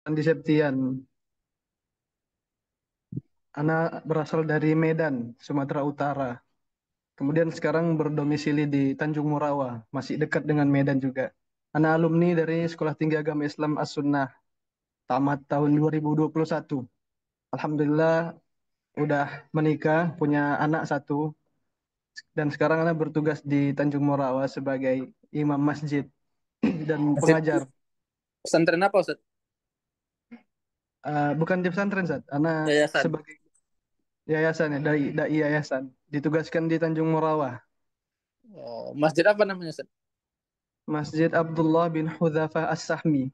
Andi Septian. Anak berasal dari Medan, Sumatera Utara. Kemudian sekarang berdomisili di Tanjung Morawa, masih dekat dengan Medan juga. Anak alumni dari Sekolah Tinggi Agama Islam As-Sunnah, tamat tahun 2021. Alhamdulillah udah menikah, punya anak satu, dan sekarang anak bertugas di Tanjung Morawa sebagai imam masjid dan Masjid pengajar. pesantren apa Ustaz? Bukan di pesantren, Zat. Anak Yayasan. sebagai yayasan ya, dai yayasan. Ditugaskan di Tanjung Morawa. Oh, masjid apa namanya Ustaz? Masjid Abdullah bin Hudzafah As-Sahmi.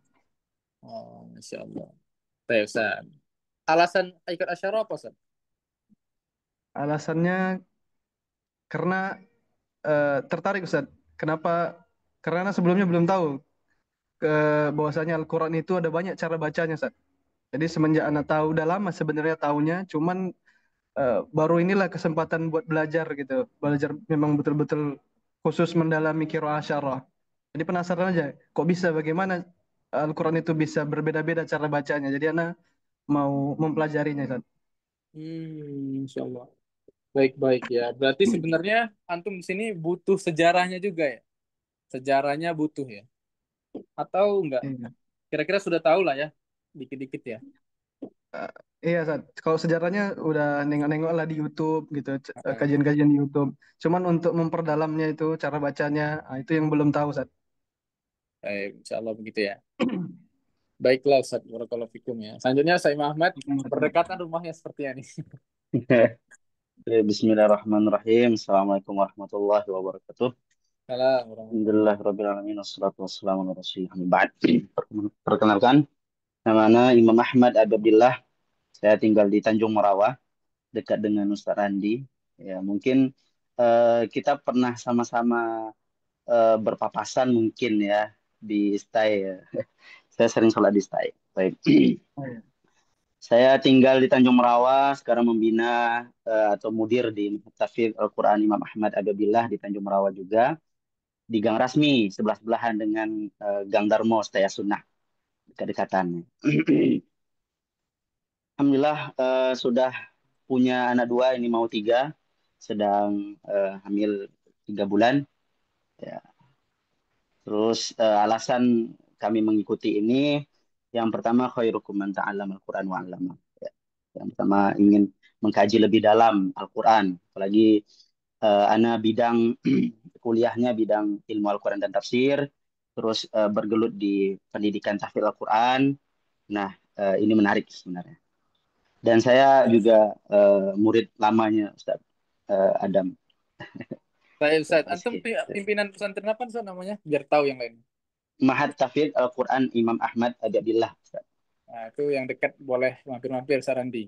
Oh, Masya Allah. Baik, Ustaz. Alasan ikut asyara apa Ustaz? Alasannya karena tertarik Ustaz. Kenapa? Karena sebelumnya belum tahu bahwasanya Al-Quran itu ada banyak cara bacanya Ustaz. Jadi semenjak anak tahu, udah lama sebenarnya tahunya, cuman baru inilah kesempatan buat belajar gitu. Belajar memang betul-betul khusus mendalami qiraah syarah. Jadi penasaran aja, kok bisa bagaimana Al-Quran itu bisa berbeda-beda cara bacanya. Jadi anak mau mempelajarinya Ustaz. Insya Allah. Baik-baik ya. Berarti sebenarnya antum di sini butuh sejarahnya juga ya? Sejarahnya butuh ya? Atau enggak? Iya. Kira-kira sudah tahu lah ya, dikit-dikit ya. Eh, iya, Sat. Kalau sejarahnya udah nengok-nengok lah di YouTube gitu, Ah, kajian-kajian di YouTube. Cuman untuk memperdalamnya itu, cara bacanya, itu yang belum tahu, Sat. Baik, insya Allah begitu ya. Baiklah, Ustaz. Barakallahu fikum ya. Selanjutnya, saya Ahmad. Berdekatan rumahnya seperti ini. Bismillahirrahmanirrahim. Assalamualaikum warahmatullahi wabarakatuh. Salam warahmatullahi Alhamdulillah Rabbil Alamin. Wassalatu wassalamu ala Rasulillah. Amma ba'd. Perkenalkan, nama Imam Ahmad Abdullah. Saya tinggal di Tanjung Morawa, dekat dengan Ustaz Randi. Ya, mungkin kita pernah sama-sama berpapasan mungkin ya di STAI ya. Saya sering sholat di STAI. Baik. Oh, iya. Saya tinggal di Tanjung Merawa, sekarang membina atau mudir di Tahfidz Al-Quran Imam Ahmad Ababillah di Tanjung Merawa juga, di Gang Rasmi, sebelah-sebelahan dengan Gang Darmo, Setia Sunnah, dekat-dekatannya. Alhamdulillah sudah punya anak dua, ini mau tiga, sedang hamil 3 bulan. Ya. Terus alasan kami mengikuti ini, yang pertama khairukum man ta'allama al-Quran wa 'allama. Ya. Yang pertama ingin mengkaji lebih dalam Al-Quran, apalagi ana bidang kuliahnya bidang ilmu Al-Quran dan tafsir, terus bergelut di pendidikan tahfidz Al-Quran. Nah, ini menarik sebenarnya. Dan saya juga murid lamanya Ustaz Adam. Baik, Ustaz Ustaz. Antum Rizky. pimpinan pesantren apa, Ustaz, namanya? Biar tahu yang lain. Mahat Tahfidz Al-Quran Imam Ahmad Ababillah Ustaz. Nah, itu yang dekat boleh mampir-mampir, Sarandi.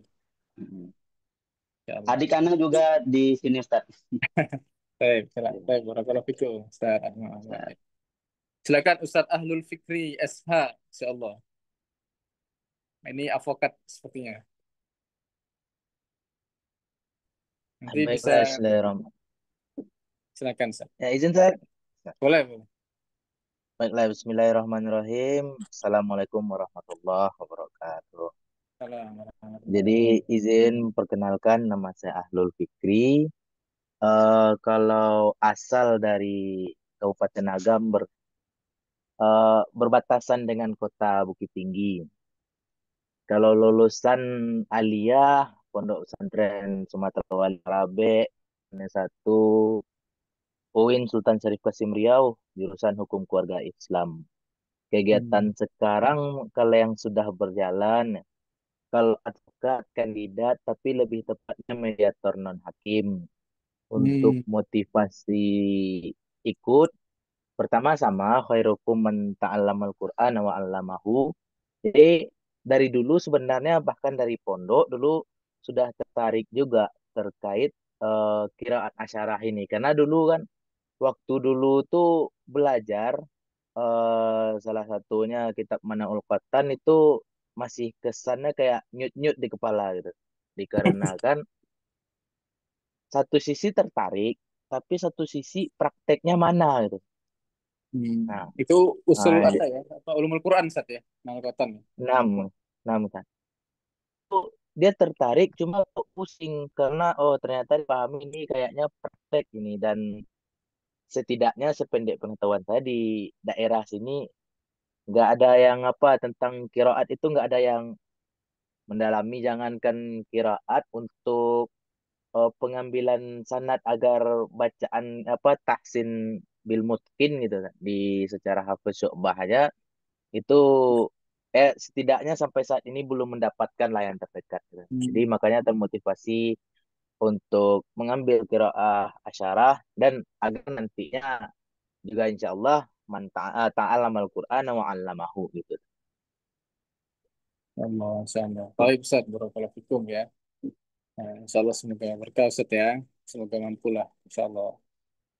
Mm. Ya Allah. Adik anak juga di sini Ustaz. Baik, silakan. Ya, Baik, barakallahu baik, fikum, Ustaz Ahmad. Ustaz. Silakan Ustaz Ahlul Fikri SH, insyaallah. Ini avokat sepertinya. Nanti bisa, Baiklah, Bismillahirrahmanirrahim. silakan, Ustaz. Ya, izin saya. Boleh, boleh. Baiklah, Bismillahirrahmanirrahim. Assalamualaikum warahmatullahi wabarakatuh. Salam warahmatullahi Jadi, wabarakatuh. izin perkenalkan nama saya Ahlul Fikri. Kalau asal dari Kabupaten Agam berbatasan dengan Kota Bukit Tinggi. Kalau lulusan aliyah Pondok Pesantren Sumatera Wali Rabe, S1 UIN Sultan Syarif Kasim Riau, jurusan Hukum Keluarga Islam. Kegiatan Hmm. sekarang kalau yang sudah berjalan, kalau advokat kandidat tapi lebih tepatnya mediator non hakim. Untuk Hmm. motivasi ikut, pertama sama khairukum man ta'allamal Qur'an wa 'allamahu. Jadi dari dulu sebenarnya bahkan dari pondok dulu sudah tertarik juga terkait qiraat asyarah ini, karena dulu kan waktu dulu tuh belajar salah satunya kitab Manaul Qatan itu masih kesannya kayak nyut-nyut di kepala gitu. Dikarenakan satu sisi tertarik, tapi satu sisi prakteknya mana gitu. Hmm. Nah, Itu usul nah, apa ya? Apa ulumul Quran Ustaz ya? Nama kota. 6 kan. Dia tertarik cuma kok pusing karena oh ternyata dipahami ini kayaknya praktek ini dan setidaknya sependek pengetahuan saya di daerah sini nggak ada yang apa tentang kiroat itu nggak ada yang mendalami jangankan kiroat untuk pengambilan sanad agar bacaan apa tahsin bil mutqin gitu kan di secara hafaz syu'bah aja itu setidaknya sampai saat ini belum mendapatkan lah yang terdekat gitu. Jadi Hmm. makanya termotivasi untuk mengambil qiraah asyarah dan agar nantinya juga insya Allah man ta'alamal Qur'an wa 'allamahu gitu. Allah, insya Allah. Baik Ustaz, barakallahu fikum ya. Nah, insya Allah semoga berkah Ustaz ya. Semoga mampu lah, insya Allah.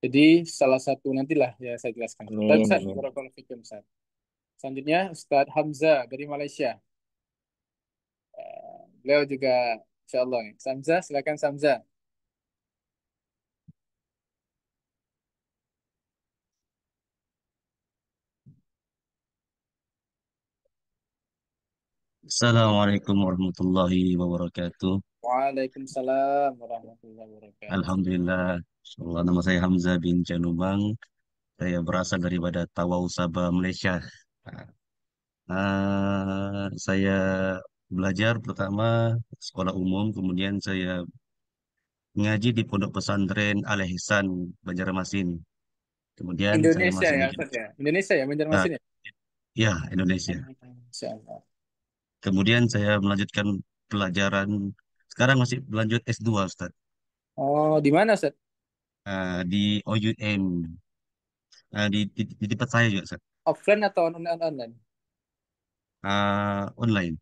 Jadi salah satu nantilah ya saya jelaskan. Tapi Amin, Ustaz, amin. barakallahu fikum Ustaz. Selanjutnya Ustaz Hamzah dari Malaysia. Beliau juga insya Allah nih. Samza, silakan Samza. Assalamualaikum warahmatullahi wabarakatuh. Waalaikumsalam warahmatullahi wabarakatuh. Alhamdulillah. Insyaallah, nama saya Hamzah bin Janubang. Saya berasal daripada Tawau Sabah, Malaysia. Saya belajar pertama sekolah umum, kemudian saya ngaji di Pondok Pesantren Al Ihsan, Banjarmasin. Kemudian saya Indonesia masuk ya di Ustaz ya. Indonesia ya, ah, Banjarmasin ya. ya Indonesia. Insya Allah. Kemudian saya melanjutkan pelajaran. Sekarang masih berlanjut S2, Ustaz. Oh, di mana Ustaz? Di OUM. Di tempat saya juga, Ustaz. Offline atau online? Online.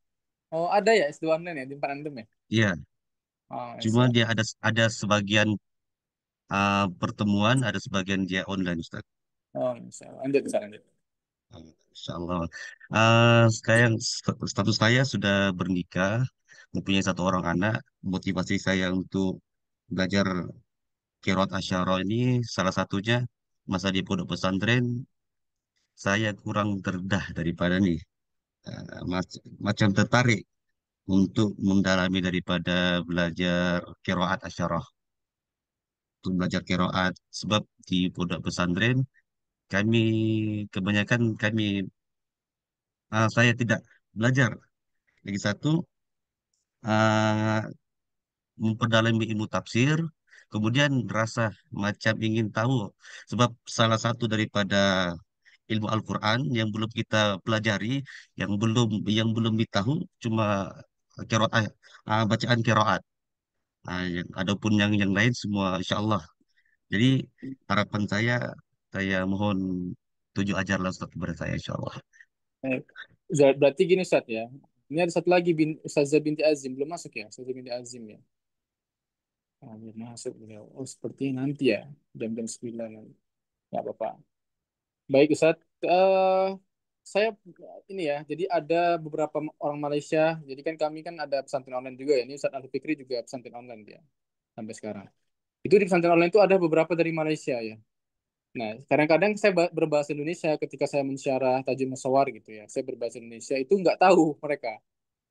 Oh, ada ya S2 online ya di tempat Antum ya? Iya, Oh, cuma Insya Allah. dia ada sebagian pertemuan, ada sebagian dia online, Ustaz. Oh, Insya Allah. Lanjut, Ustaz, lanjut. Insya Allah. Sekarang status saya sudah bernikah, mempunyai satu orang anak. Motivasi saya untuk belajar Qiraat Asyara ini salah satunya masa di pondok pesantren saya kurang terdah daripada nih. Macam tertarik untuk mendalami daripada belajar Qiraat Asyara, untuk belajar Qiraat sebab di pondok pesantren kami kebanyakan saya tidak belajar. Lagi satu, uh, memperdalami ilmu tafsir, kemudian rasa macam ingin tahu, sebab salah satu daripada ilmu Al-Quran yang belum kita pelajari, yang belum ditahu, cuma qiraat, bacaan qiraat. Adapun yang lain semua insya Allah. Jadi harapan saya mohon tujuh ajarlah Ustaz kepada saya insya Allah. Eh, Berarti gini Ustaz ya. Ini ada satu lagi Ustazah binti Azim belum masuk ya? Ustazah binti Azim ya. Ah, belum masuk beliau. Oh, sepertinya nanti ya. Jam-jam 9 nanti. Nggak apa-apa. Baik Ustaz. Eh, saya ini ya. Jadi ada beberapa orang Malaysia. Jadi kan kami kan ada pesantren online juga ya. Ini Ustaz Al Fikri juga pesantren online dia. Sampai sekarang. Itu di pesantren online itu ada beberapa dari Malaysia ya. Nah, kadang-kadang saya berbahasa Indonesia ketika saya mensyarah Tajim Musawar gitu ya. Saya berbahasa Indonesia itu nggak tahu mereka.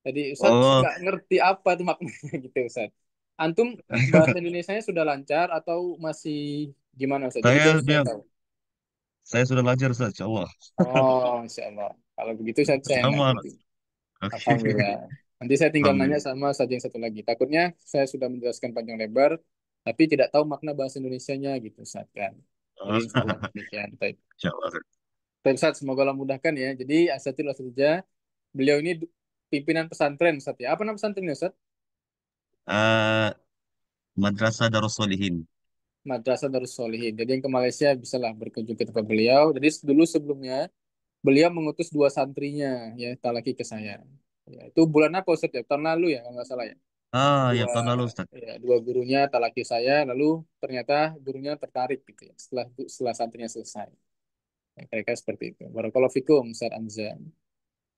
Jadi Ustadz Oh, nggak ngerti apa tuh maknanya gitu Ustadz. Antum bahasa Indonesianya sudah lancar atau masih gimana Ustadz? Jadi biar saya saya dia tahu. saya sudah belajar Ustaz, insya Allah. Oh, Insya Allah. Kalau begitu saya enak Sama. gitu. Oke. Alhamdulillah. Nanti saya tinggal nanya Alhamdulillah. sama saja yang satu lagi. Takutnya saya sudah menjelaskan panjang lebar, tapi tidak tahu makna bahasa Indonesianya gitu Ustadz kan. Jadi insya Allah demikian. Baik. Insya Allah. Baik, Ustadz, semoga Allah mudahkan ya. Jadi Asatidul Asatidjah, beliau ini pimpinan pesantren Ustadz ya. Apa nama pesantrennya Ustadz? Eh, Madrasah Darus Solihin. Madrasah Darus Solihin. Jadi yang ke Malaysia bisalah berkunjung ke tempat beliau. Jadi dulu sebelumnya beliau mengutus dua santrinya ya talaki ke saya. Ya, itu bulan apa Ustaz ya? Tahun lalu ya kalau nggak salah ya. Ya Dua tahun lalu Ustaz. ya, dua gurunya talaki saya lalu ternyata gurunya tertarik gitu ya setelah santrinya selesai. Ya, kira-kira seperti itu. Barakallahu fikum Ustaz Amza.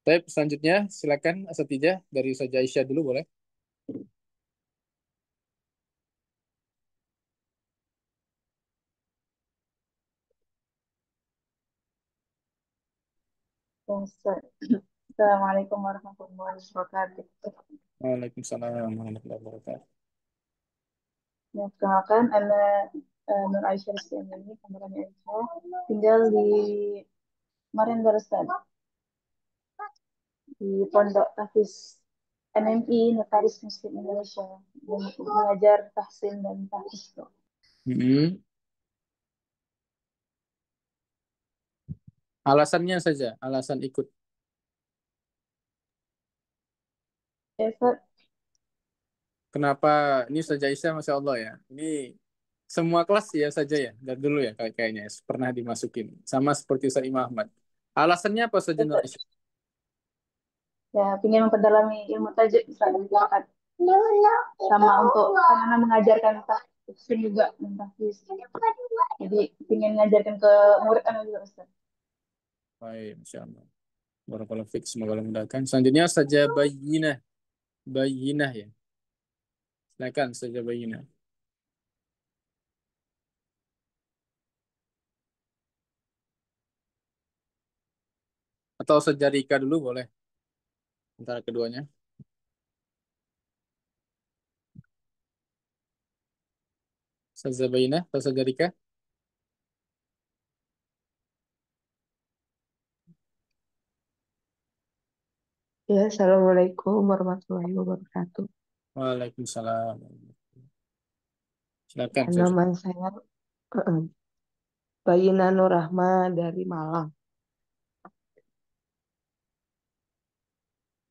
Baik, selanjutnya silakan Asatijah dari Ustaz Aisyah dulu boleh. Ustaz. Assalamualaikum warahmatullahi wabarakatuh. Waalaikumsalam warahmatullahi wabarakatuh. Ya, perkenalkan, Ana Nur Aisyah Rizkyani, kamarannya Aisyah, tinggal di Marian Darussan, di Pondok Tahfiz NMI, Notaris Muslim Indonesia, yang mengajar tahsin dan tahfiz. Mm-mm. Alasannya saja, alasan ikut. Ya, Ustaz. Kenapa ini Ustazah Aisyah, Masya Allah ya. Ini semua kelas ya saja ya, dari dulu ya kayaknya pernah dimasukin. Sama seperti Ustaz Imam Ahmad. Alasannya apa saja Nur Ustaz. Aisyah? Ya, ingin memperdalami ilmu tajwid Ustaz dan qiraat. Sama untuk karena mengajarkan tahfiz juga dan tahfiz. Jadi ingin mengajarkan ke murid anak juga Ustaz. Baik, Masya Allah. Barakallahu fiik, semoga Allah mudahkan. Selanjutnya saja bayinah. Bayinah ya. Silakan saja bayinah. Atau saja Rika dulu boleh. Antara keduanya. Saja bayinah atau saja Rika. Ya, Assalamualaikum warahmatullahi wabarakatuh. Waalaikumsalam. Silakan Ya, saja. nama saya Bayina Nur Rahma dari Malang.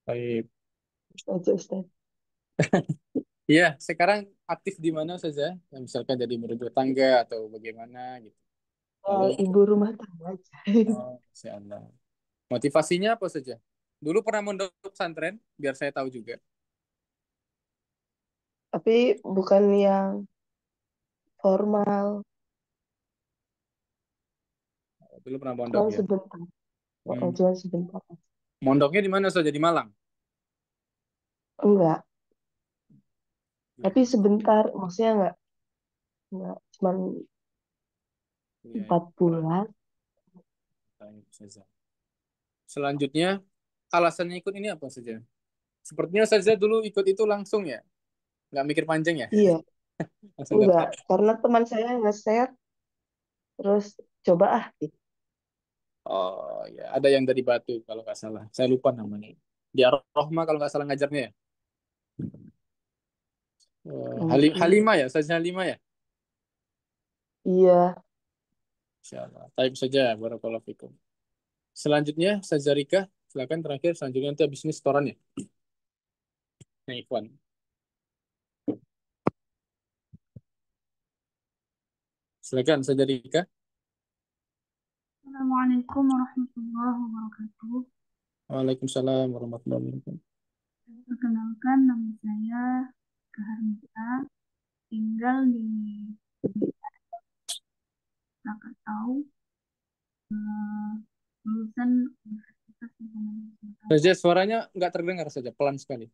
Baik. Aja, Ustaz. Iya, sekarang aktif di mana saja? Ya, misalkan jadi ibu tangga atau bagaimana gitu. Lalu, Ibu rumah tangga aja. oh, Masya Allah. Motivasinya apa saja? Dulu pernah mondok pesantren, biar saya tahu juga. Tapi bukan yang formal, Dulu pernah mondok cuma ya. sebentar. Hmm. Cuma sebentar. Mondoknya di mana saja? Di Malang? Enggak, Iya, tapi sebentar. Maksudnya enggak cuma iya, iya. 4 bulan. Baik, Ustazah. Selanjutnya, alasannya ikut ini apa saja? Sepertinya saja dulu ikut itu langsung ya, nggak mikir panjang ya, Iya, langsung enggak. daftar. Karena teman saya nge-share, terus coba gitu. Oh ya, ada yang dari Batu kalau nggak salah. Saya lupa namanya. Di Rohma kalau nggak salah ngajarnya ya. Mungkin. Halimah ya, Ustazah Halimah ya. Iya, Insyaallah. Taib saja, barakallahu fikum. Selanjutnya, Ustazah Rika, silakan terakhir. Selanjutnya nanti habis ini setoran ya. Nah, Ikhwan. Silakan, Ustazah Rika. Assalamualaikum warahmatullahi wabarakatuh. Waalaikumsalam warahmatullahi wabarakatuh. Perkenalkan, nama saya Kaharnita, tinggal di Krakatau, lulusan Universitas Muhammadiyah Sumatera. Saja suaranya nggak terdengar saja, pelan sekali.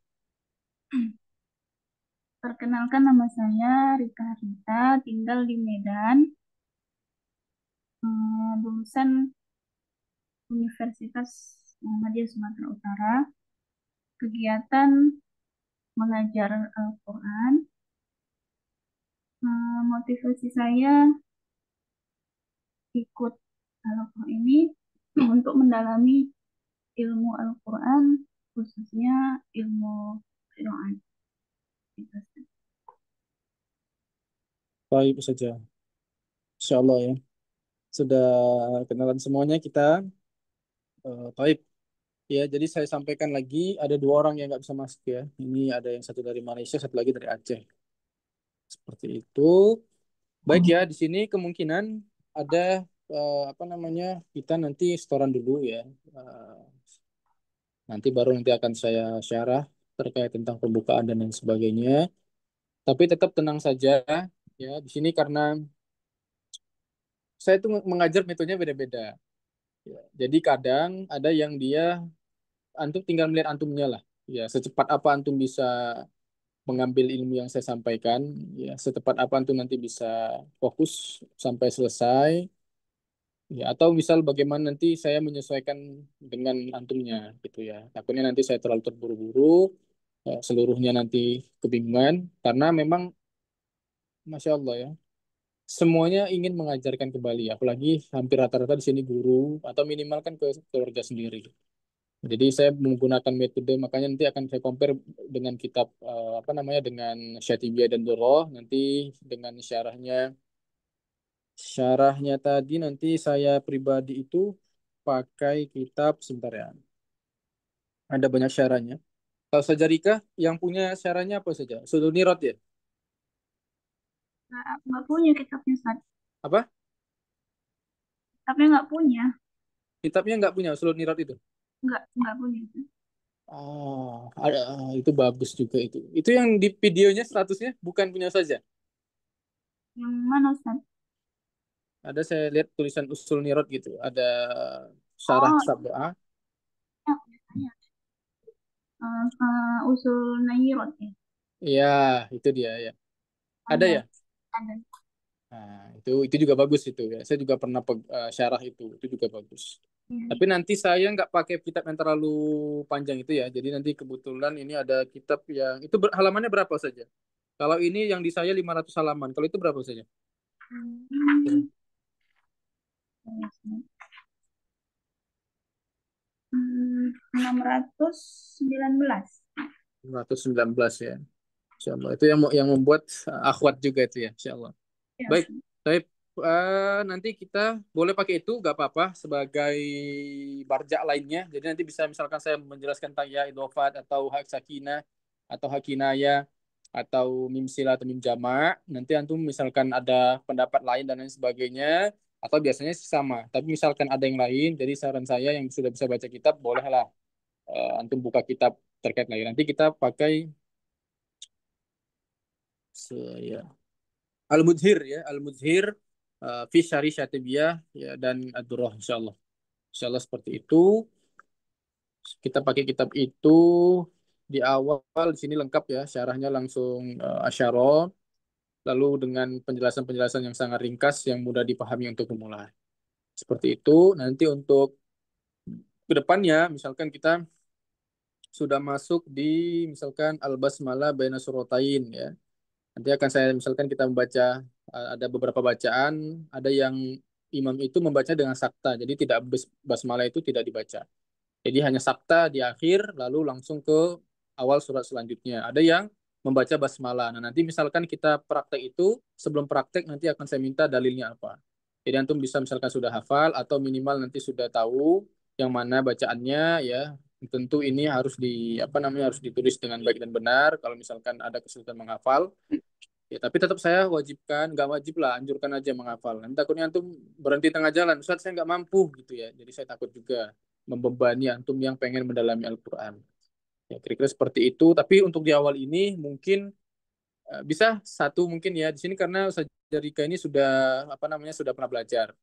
Perkenalkan, nama saya Rika Harnita, tinggal di Medan, lulusan Universitas Muhammadiyah Sumatera Utara. Kegiatan mengajar Al-Quran. Motivasi saya ikut Al-Quran ini untuk mendalami ilmu Al-Quran, khususnya ilmu qiraat. Gitu. Baik saja. Insya Allah ya. Sudah kenalan semuanya kita. Baik. Ya, jadi saya sampaikan lagi, ada dua orang yang nggak bisa masuk ya. Ini ada yang satu dari Malaysia, satu lagi dari Aceh. Seperti itu. Baik ya, di sini kemungkinan ada apa namanya, kita nanti setoran dulu ya. Eh, Nanti baru nanti akan saya syarah terkait tentang pembukaan dan lain sebagainya. Tapi tetap tenang saja ya. Di sini karena saya tuh mengajar metodenya beda-beda. Ya, jadi kadang ada yang dia antum tinggal melihat antumnya lah. Ya, secepat apa antum bisa mengambil ilmu yang saya sampaikan, ya, secepat apa antum nanti bisa fokus sampai selesai. Ya, atau misal bagaimana nanti saya menyesuaikan dengan antumnya gitu ya. Takutnya nanti saya terlalu terburu-buru, seluruhnya nanti kebingungan karena memang Masya Allah ya. Semuanya ingin mengajarkan kembali, apalagi hampir rata-rata di sini guru atau minimal kan ke keluarga sendiri. Jadi saya menggunakan metode, makanya nanti akan saya compare dengan kitab apa namanya dengan Syatibiyah dan Durrah, nanti dengan syarahnya tadi nanti saya pribadi itu pakai kitab sebentar ya. Ada banyak syarahnya. Kalau saja Rika yang punya syarahnya apa saja? Sudunirot ya? Nggak punya kitabnya, Ustaz. Apa? Kitabnya nggak punya. Kitabnya nggak punya Sudunirot itu? Nggak punya, Ustaz. Oh, ada itu bagus juga itu. Itu yang di videonya statusnya bukan punya saja. Yang mana, Ustaz? Ada saya lihat tulisan usul nirot gitu. Ada syarah Oh, kitab doa. ya, biasanya. Usul Nairot ya. Iya, itu dia ya. Ada Ada, ya? ada. Nah, itu juga bagus itu ya. Saya juga pernah syarah itu juga bagus. Iya. Tapi nanti saya nggak pakai kitab yang terlalu panjang itu ya. Jadi nanti kebetulan ini ada kitab yang itu halamannya berapa saja? Kalau ini yang di saya 500 halaman. Kalau itu berapa saja? Hmm, 619. 119 ya. Insya Allah. Itu yang membuat akhwat juga itu ya. Insya Allah. Ya, Baik, Ustaz. baik. Nanti kita boleh pakai itu, nggak apa-apa, sebagai barjak lainnya. Jadi nanti bisa misalkan saya menjelaskan tentang ya idofat atau hak sakinah atau hak kinaya atau mim sila atau mim jama. Nanti antum misalkan ada pendapat lain dan lain sebagainya, atau biasanya sih sama. Tapi misalkan ada yang lain, jadi saran saya yang sudah bisa baca kitab, bolehlah antum buka kitab terkait lagi. Nanti kita pakai ya, Al-Mudhir ya, Al-Mudhir fi Syari Syatibiyah ya dan Ad-Durrah insyaallah. Insyaallah seperti itu. Kita pakai kitab itu di awal di sini lengkap ya, syarahnya langsung asyara, lalu dengan penjelasan-penjelasan yang sangat ringkas yang mudah dipahami untuk pemula. Seperti itu. Nanti untuk kedepannya misalkan kita sudah masuk di misalkan Al-Basmalah baina suratain ya. Nanti akan saya misalkan kita membaca ada beberapa bacaan, ada yang imam itu membaca dengan sakta, jadi tidak basmalah itu tidak dibaca. Jadi hanya sakta di akhir, lalu langsung ke awal surat selanjutnya. Ada yang membaca basmalah. Nah nanti misalkan kita praktek itu, sebelum praktek nanti akan saya minta dalilnya apa. Jadi antum bisa misalkan sudah hafal atau minimal nanti sudah tahu yang mana bacaannya ya. Tentu ini harus apa namanya harus ditulis dengan baik dan benar. Kalau misalkan ada kesulitan menghafal, ya, tapi tetap saya wajibkan, nggak wajib lah, anjurkan aja menghafal. Nanti takutnya antum berhenti tengah jalan, Ustaz saya nggak mampu gitu ya. Jadi saya takut juga membebani antum yang pengen mendalami Al-Quran. Ya, kira-kira seperti itu. Tapi untuk di awal ini mungkin bisa satu mungkin ya di sini karena Ustaz Rika ini sudah apa namanya sudah pernah belajar.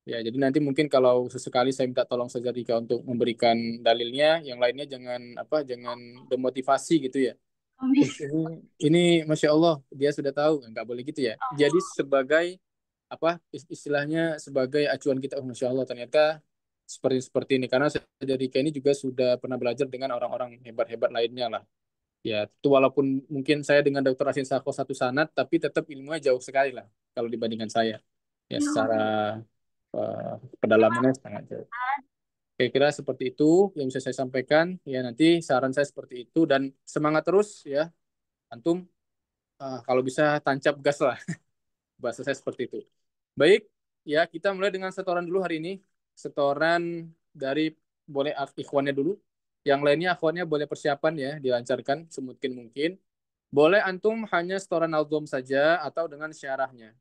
Ya, jadi nanti mungkin kalau sesekali saya minta tolong Ustaz Rika untuk memberikan dalilnya, yang lainnya jangan demotivasi gitu ya. Amin. Ini Masya Allah dia sudah tahu nggak boleh gitu ya. Jadi sebagai apa istilahnya sebagai acuan kita, oh, Masya Allah ternyata seperti seperti ini karena saya dari ini juga sudah pernah belajar dengan orang-orang hebat-hebat lainnya lah. Ya, itu walaupun mungkin saya dengan Dr. Asin Sako satu sanad, tapi tetap ilmunya jauh sekali lah kalau dibandingkan saya. Ya, secara pedalamannya sangat jauh. Kira-kira seperti itu yang bisa saya sampaikan. Ya, nanti saran saya seperti itu dan semangat terus ya, antum. Kalau bisa tancap gas lah. Bahasa saya seperti itu. Baik, ya kita mulai dengan setoran dulu hari ini. Setoran dari boleh ikhwannya dulu. Yang lainnya akhwatnya boleh persiapan ya, dilancarkan semungkin mungkin. Boleh antum hanya setoran aldom saja atau dengan syarahnya.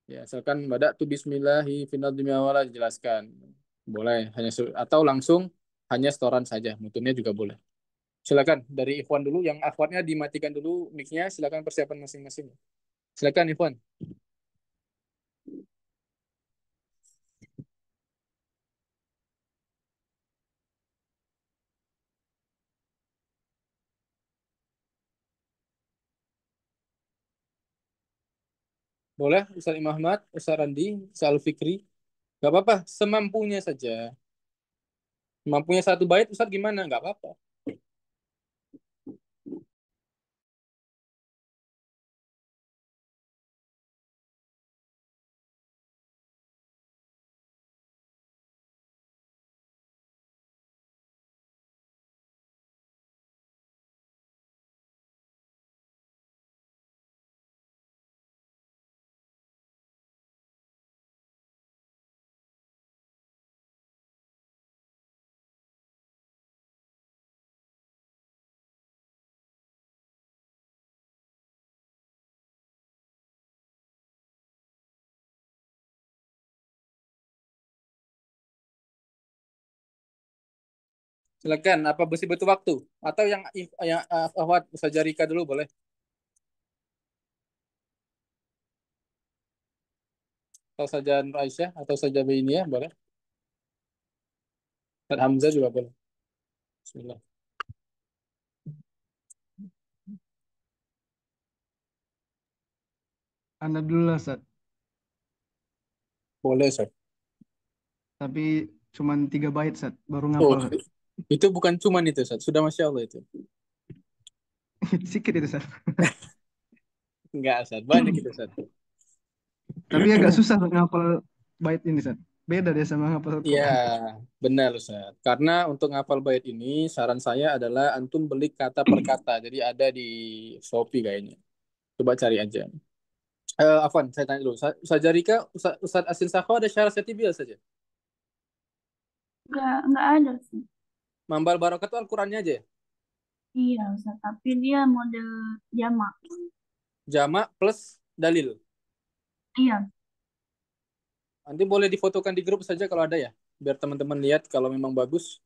Ya, misalkan badak tu bismillahi final dunia wala dijelaskan. Boleh hanya atau langsung hanya setoran saja. Mutunya juga boleh. Silakan dari Ikhwan dulu. Yang akhwatnya dimatikan dulu mic-nya. Silakan persiapan masing-masing. Silakan Ikhwan. Boleh, Ustaz Imam Ahmad, Ustaz Randi, Ustaz Al-Fikri. Gak apa-apa, semampunya saja. Mampunya satu bait, Ustaz gimana? Gak apa-apa. Silakan, apa besi batu waktu? Atau yang Ahwat Ustaz Jarika dulu boleh? Atau saja Nur Aisyah, atau saja Bainia boleh? Ustaz Hamzah juga boleh. Bismillah. Anda dulu lah, Ustaz. Boleh, Ustaz. Tapi cuman 3 bait, Ustaz. Baru Oh, ngapal, Ustaz. itu bukan cuman itu, Ustaz. Sudah Masya Allah itu. Sikit itu, Ustaz. Enggak, Ustaz. Banyak itu, Ustaz. Tapi agak susah ngapal bait ini, Ustaz. Beda dia sama ngapal Iya, Al-Quran. benar Ustaz. Karena untuk ngapal bait ini, saran saya adalah antum beli kata per kata. Jadi ada di Shopee kayaknya. Coba cari aja. Afwan, saya tanya dulu. Ustaz Jarika, Ustaz Asin Sakho ada syarat setibia saja. Nggak ada sih. Mambal Barokat itu Al-Qurannya aja ya? Iya, Ustaz. Tapi dia model jamak. Jamak plus dalil. Iya. Nanti boleh difotokan di grup saja kalau ada ya. Biar teman-teman lihat kalau memang bagus.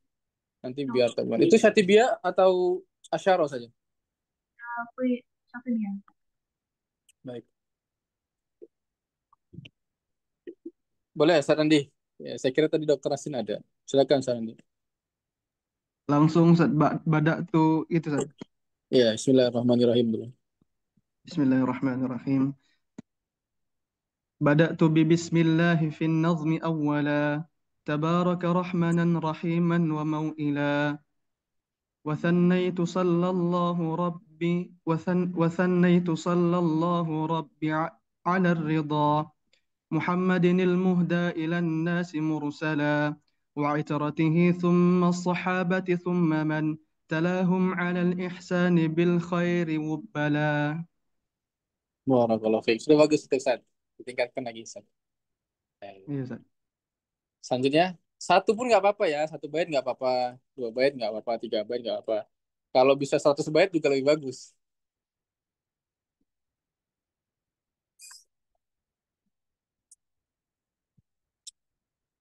Nanti biar teman. Itu Syatibia atau Asyaro saja? Tapi satu dia. Baik. Boleh, Ustaz Andi. Ya, saya kira tadi Dokter Asin ada. Silakan, Ustaz Andi. Langsung, Ustaz. Badak tuh itu, Ustaz. Ya, Bismillahirrahmanirrahim dulu. Bismillahirrahmanirrahim. بدأت ببسم الله في النظم أولا تبارك رحمنا رحيما وموئلا وثنيت صلى الله ربي وثنيت صلى الله ربي على الرضا محمد المهدى إلى الناس مرسلا وعترته ثم الصحابة ثم من تلاهم على الإحسان بالخير وبلا. Barakallahu fiik. Sudah bagus itu, Ustaz. Ditingkatkan lagi, Ustaz. Iya, Ustaz. Selanjutnya, satu pun nggak apa-apa ya. Satu bait nggak apa-apa. Dua bait nggak apa-apa. Tiga bait nggak apa-apa. Kalau bisa 100 bait juga lebih bagus.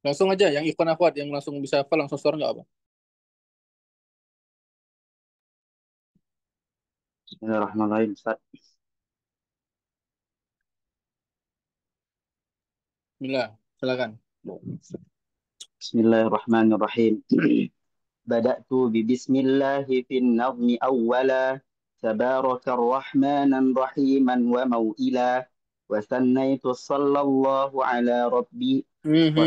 Langsung aja, yang Ikhwan Akhwat yang langsung bisa hafal langsung suara nggak apa. Bismillahirrahmanirrahim, Ustaz. Bismillah, silakan. Bismillahirrahmanirrahim. Bada'tu bi bismillahi fin nazmi awwala tabaraka rahmanan rahiman wa mau'ila wa thannaitu sallallahu ala rabbi Mhm.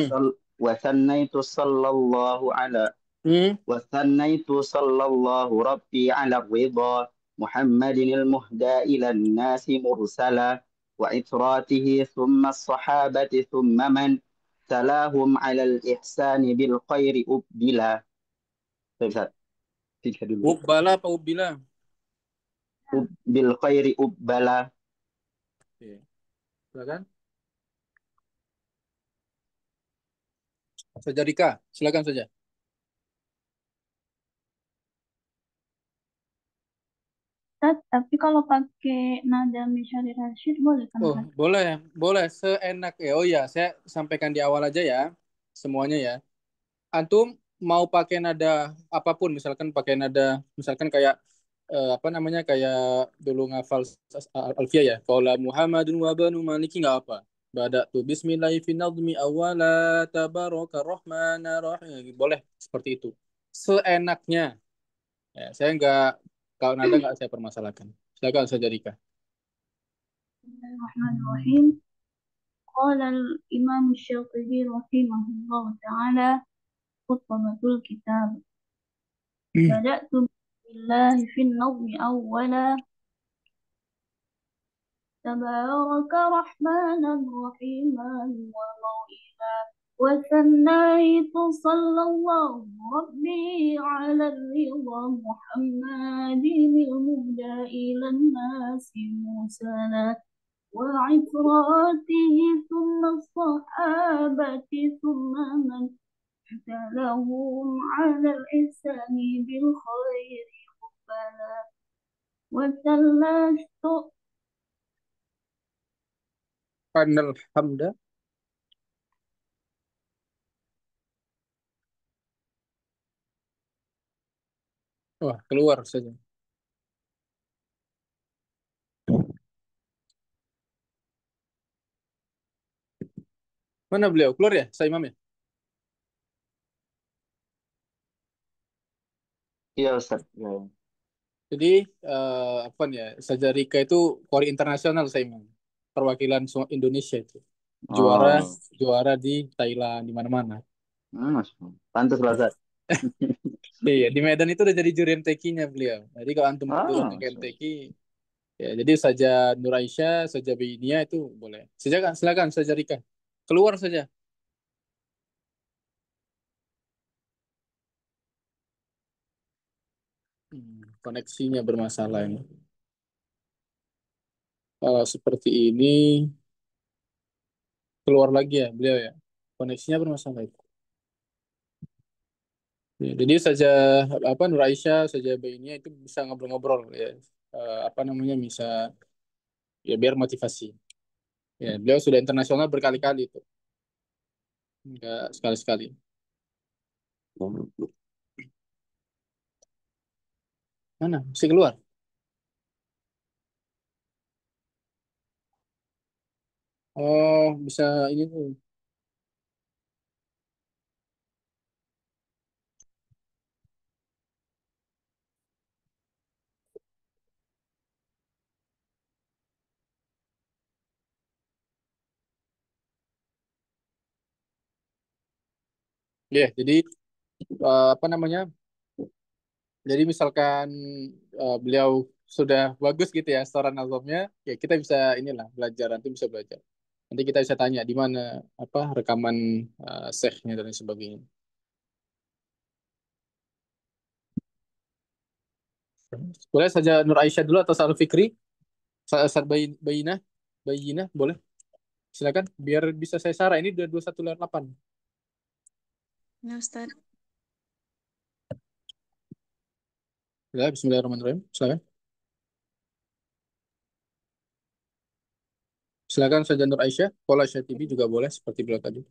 wa thannaitu sallallahu ala Hmm. وثنيت صلى الله ربي على الرضا محمد المهدى إلى الناس مرسلا وإتراته ثم الصحابة ثم من تلاهم على الإحسان بالخير أبدلا. Baik, Ustaz. Tiga dulu. Ubbala apa ubbila? بالخير أبدلا. Oke. Silakan. Saja Rika, silakan saja. Ustaz, tapi kalau pakai nada Misyari Rashid boleh kan, Oh, Ustaz? boleh, boleh seenak ya. Oh ya, saya sampaikan di awal aja ya, semuanya ya. Antum mau pakai nada apapun, misalkan pakai nada, misalkan kayak apa namanya, kayak dulu ngafal Alfia ya. Qala Muhammadun wa banu maliki nggak apa. Bada tuh Bismillahi fi nadmi awala tabaraka rahmana rahim. Boleh seperti itu. Seenaknya. Ya, saya nggak, kalau nada nggak saya permasalahkan. Silakan saja Rika. Bismillahirrahmanirrahim. قال الإمام الشاطبي رحمه الله تعالى خطبة الكتاب بدأت بالله في النظم أولا تبارك رحمنا رحيما وموئلا وثنيت صلى الله ربي على الرضا محمد المهدى إلى الناس مرسلا وعتراته ثم الصحابة ثم من تلهم على الإحسان بالخير قبلا وثلثت Annal hamda. Wah, keluar saja. Mana beliau? Keluar ya, saya imam ya? Iya Ustaz. Ya. Jadi apa nih ya? Saja Rika itu Kori internasional saya imam. Perwakilan Indonesia itu. Juara Oh, juara di Thailand di mana-mana. pantas lah Ustaz. Iya, di Medan itu udah jadi juri MTQ-nya beliau. Jadi kalau antum kebetulan ke Masya MTQ, ya jadi saja Nur Aisyah, saja Bainia itu boleh. Silakan, silakan saja Rika. Keluar saja. Koneksinya bermasalah ini. Kalau seperti ini keluar lagi ya beliau ya. Koneksinya bermasalah itu. Ya, jadi saja apa Nur Aisyah, saja Bainia itu bisa ngobrol-ngobrol ya. Apa namanya bisa ya biar motivasi. Ya, beliau sudah internasional berkali-kali itu. Enggak sekali-sekali. Mana? Masih keluar? Oh, bisa ini tuh. Ya, jadi apa namanya? Jadi misalkan beliau sudah bagus gitu ya setoran albumnya, ya kita bisa inilah belajar nanti bisa belajar. Nanti kita bisa tanya di mana apa rekaman sehnya dan lain sebagainya. Boleh saja Nur Aisyah dulu atau Sal Fikri, Saat Bayinah, Bayinah boleh. Silakan biar bisa saya sarah ini udah 2108. Ya Ustaz. Ya, Bismillahirrahmanirrahim. Silakan. Silakan saja Nur Aisyah, Pola TV juga boleh seperti beliau tadi.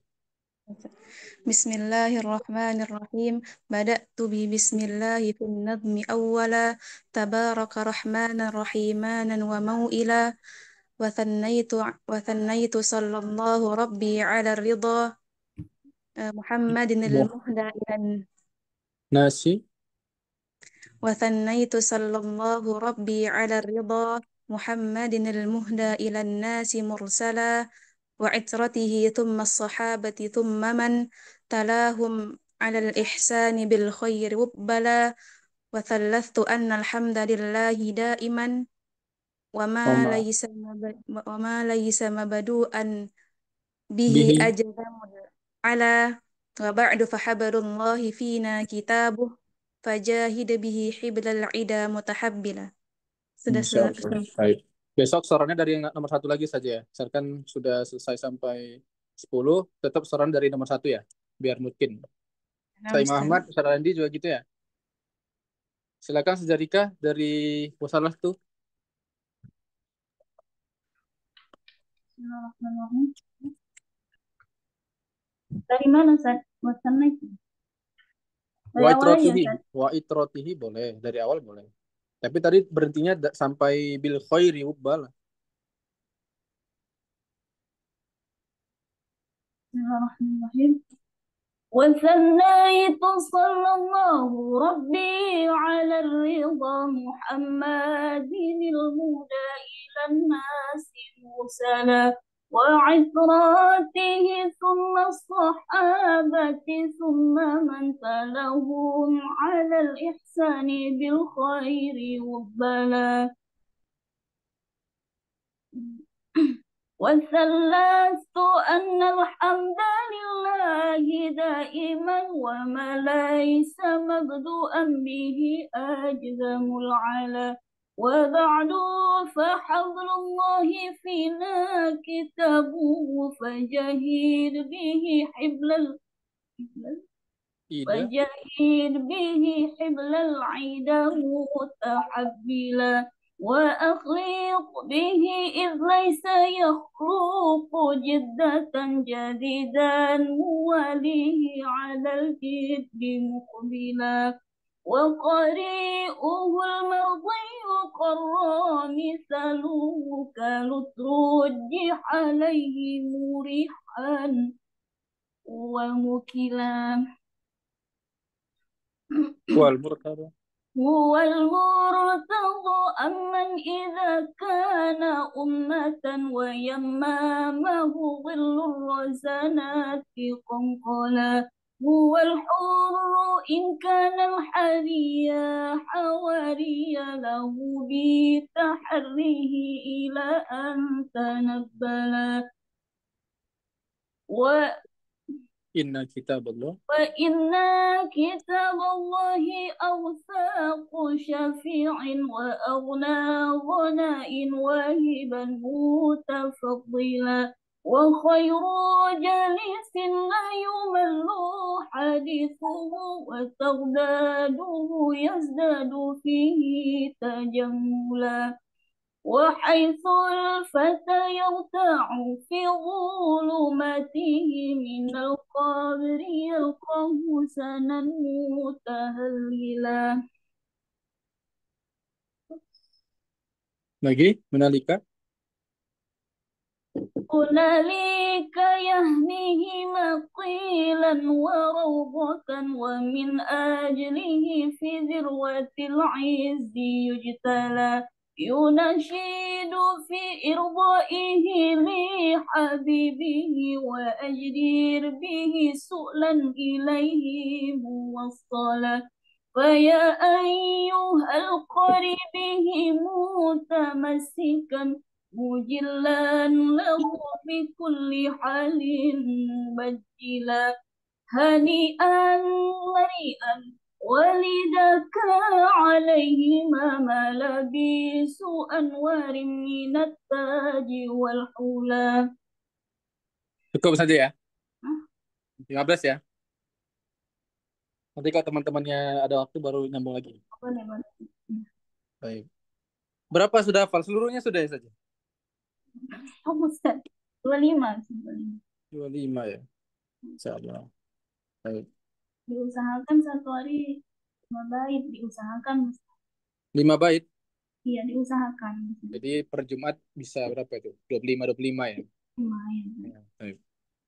Bismillahirrahmanirrahim. Bada'tu bi bismillahi fin nadmi awwala tabaraka rahmanan rahimanan wa mau'ila wa thannaitu sallallahu rabbi ala ridha Muhammadin Ya. al-muhda ilan Nasi, وثنيت صلى الله ربي على الرضا محمد المهدى إلى الناس مرسلا وعترته ثم الصحابة ثم من تلاهم على الإحسان بالخير وبلا وثلثت أن الحمد لله دائما Oma, وما ليس مبدوءا به Bihi, أجزم على وبعد فحبل الله فينا كتابه فجاهد به حبل العدا متحبلا sudah Insya Allah. Baik. Besok soronya dari yang nomor satu lagi saja ya. Misalkan sudah selesai sampai 10, tetap soronya dari nomor satu ya. Biar mungkin. Nah, Saya Ustaz. Muhammad, Ustaz Randi juga gitu ya. Silakan Sejarika dari Wasalah tuh. Bismillahirrahmanirrahim. Dari mana Ustaz? Bosan itu. Dari Wa awal aja itrotihi. Ustaz. Wa itrotihi boleh. Dari awal boleh. Tapi tadi berhentinya sampai bil khairi ubbal. Bismillahirrahmanirrahim. وثنيت صلى الله ربي على الرضا محمد المهدى إلى الناس مرسلا وعتراته ثم الصحابة ثم من تلهم على الإحسان بالخير والبلاء. وثلثت أن الحمد لله دائما وما ليس مبدوءا به أجزم العلا. وبعد فحبل الله فينا كتابه فجهير به Ida. فجهير به حبل العدا متحبلا. وأخلق به إذ ليس يخلق جدة جديدا مواليه على الجد مقبلا. وقريئه المرضي قرى مثله كالترجح عليه مريحا ومكلا. والمرتضى. هو المرتضى أمن إذا كان أمة ويمامه ظل الرزانات قنقلا. هو الحر إن كان الحريا حواريا له بتحريه إلى أن تنبلا. Inna kitab Allah. وإن كتاب الله أوثاق شفيع وأغنى غناء واهبا متفضلا. وخير جليس لا يمل حديثه وتغداده يزداد فيه تجملا. وحيث الفتى يرتاع في ظلماته من القبر يلقاه سنا متهللا. Lagi, Menalika. هنالك يهنيه مقيلا وروضة ومن أجله في ذروة العز يجتلى. ينشد في إرضائه لحبيبه وأجدير به سؤلا إليه موصلا. فيا أيها القريب به متمسكا مجلا له بكل حال مبجلا. هنيئا مريئا ولدك عليهما ملابس أنوار من التاج والحلى. Cukup saja ya. 15 ya. Nanti kalau teman-temannya ada waktu baru nyambung lagi. Baik. Berapa sudah hafal? Seluruhnya sudah ya saja? Oh, Ustaz. 25. 25 ya. Insyaallah. Baik. Diusahakan satu hari 5 bait, diusahakan. 5 bait. Iya, diusahakan. Jadi per Jumat bisa berapa itu? 25 ya. Lumayan. Ya, baik.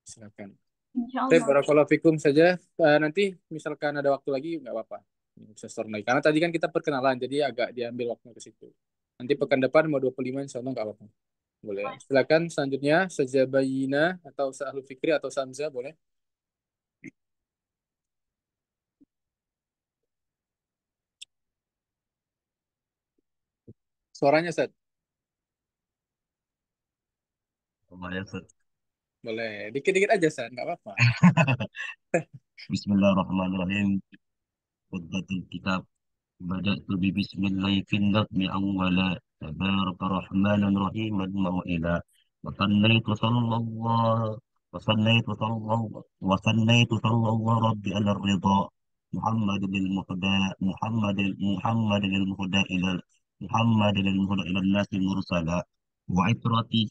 Silakan. Insya Baik, Allah. barakallahu fikum saja. Nanti misalkan ada waktu lagi nggak apa-apa. Bisa store lagi. Karena tadi kan kita perkenalan, jadi agak diambil waktu ke situ. Nanti pekan depan mau 25 insya Allah nggak apa-apa. Boleh. Silakan selanjutnya Sajabayina atau Sa'ahlul Fikri atau Samza boleh. Suaranya Ustaz. Lumayan, Ustaz. Boleh. Dikit-dikit aja Ustaz, nggak apa-apa. Bismillahirrahmanirrahim. Khutbatul kitab. بدأت ببسم الله في النظم أولا تبارك رحمانا رحيما موئلا وصليت صلى الله وصليت صلى الله ربي على الرضا محمد للمهدى محمد للمهدى إلى الناس مرسلا وعترته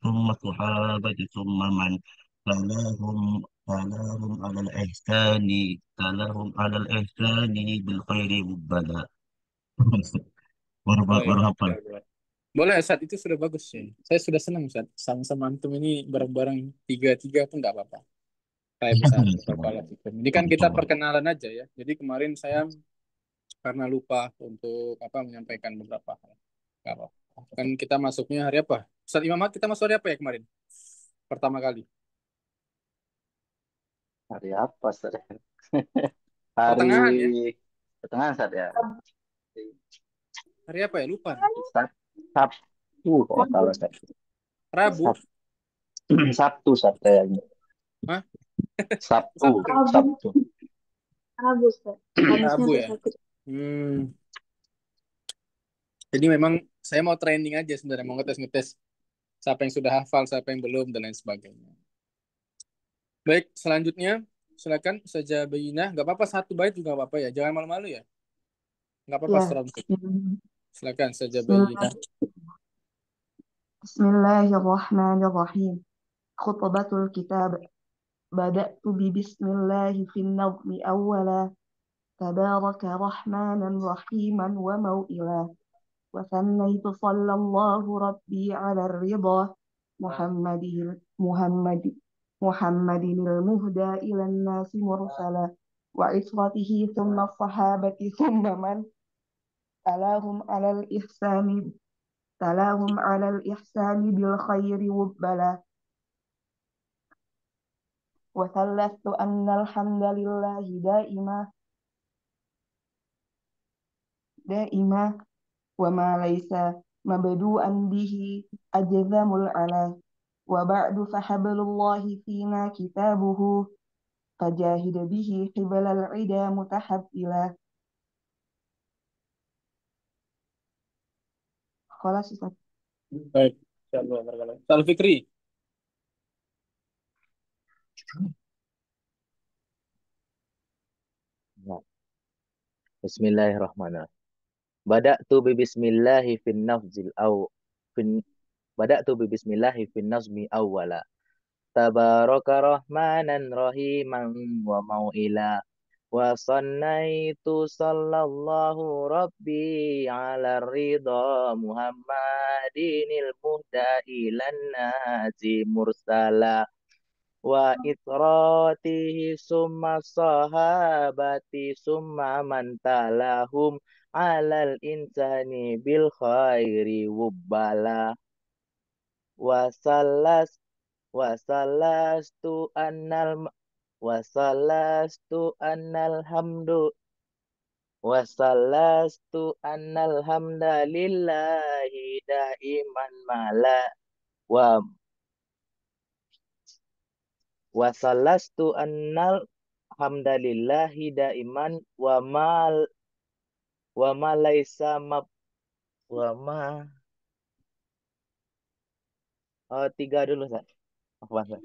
ثم الصحابة ثم من تلاهم تلاهم على الإحسان بالخير والبلاء. Oh iya. Baru hafal. Boleh Ustaz, itu sudah bagus ya. Saya sudah senang Ustaz. Sama-sama antum ini bareng-bareng tiga-tiga pun nggak apa-apa. Saya bisa barakallahu fikum. Ini kan kita Coba. perkenalan aja ya. Jadi kemarin saya karena lupa untuk menyampaikan beberapa hal. Nggak apa-apa. Kan kita masuknya hari apa? Ustaz Imam Ahmad, kita masuk hari apa ya kemarin? Pertama kali. Hari apa, Ustaz? Hari Pertengahan ya. pertengahan, Ustaz ya. Hari apa ya? Lupa nih. Sabtu kalau salah, Ustaz. Rabu. Sabtu, Ustaz, kayaknya. Hah? Sabtu, Sabtu. Sabtu. Rabu, Ustaz. Kamisnya Rabu tuh ya. sakit. Jadi memang saya mau training aja sebenarnya, mau ngetes-ngetes siapa yang sudah hafal, siapa yang belum, dan lain sebagainya. Baik, selanjutnya silakan saja Bayinah. Nggak apa-apa, satu bait juga nggak apa-apa ya. Jangan malu-malu ya. Nggak apa-apa, Ya, Ustaz. Silakan saja Bismillah. Bayinah. Bismillahirrahmanirrahim. Khutbatul kitab. Bada'tu bi bismillahi fin nazmi awwala. Tabaraka rahmanan rahiman wa mau'ila. وثنيت صلى الله ربي على الرضا محمد محمد محمد المهدى إلى الناس مرسلا وعترته ثم الصحابة ثم من تلاهم على الإحسان تلاهم على الإحسان بالخير وبلا وثلثت أن الحمد لله دائما وما ليس مبدوءا به أجذم العلا وبعد فحبل الله فينا كتابه فجاهد به حبل العدا متحبلا خلاص Ustaz. Baik. Insyaallah, barakallahu. Ustaz Fikri. Nah, Bismillahirrahmanirrahim. Bada'tu bi bismillahi fin nafzil aw fin Bada'tu bi bismillahi fin nazmi awwala. Tabaraka rahmanan rahiman wa mau'ila. Wa sannaitu sallallahu rabbi ala ridha Muhammadinil muhda ilan nasi mursala. Wa itratihi summa sahabati summa man talahum alal insani bil khairi wubbala. Wasallas wasalastu annal wasalastu annal hamdu wasalastu annal hamdalillahi daiman mala wa wasalastu annal hamdalillahi daiman wa ma laisa mab wa ma tiga dulu Ustaz. Apa Ustaz?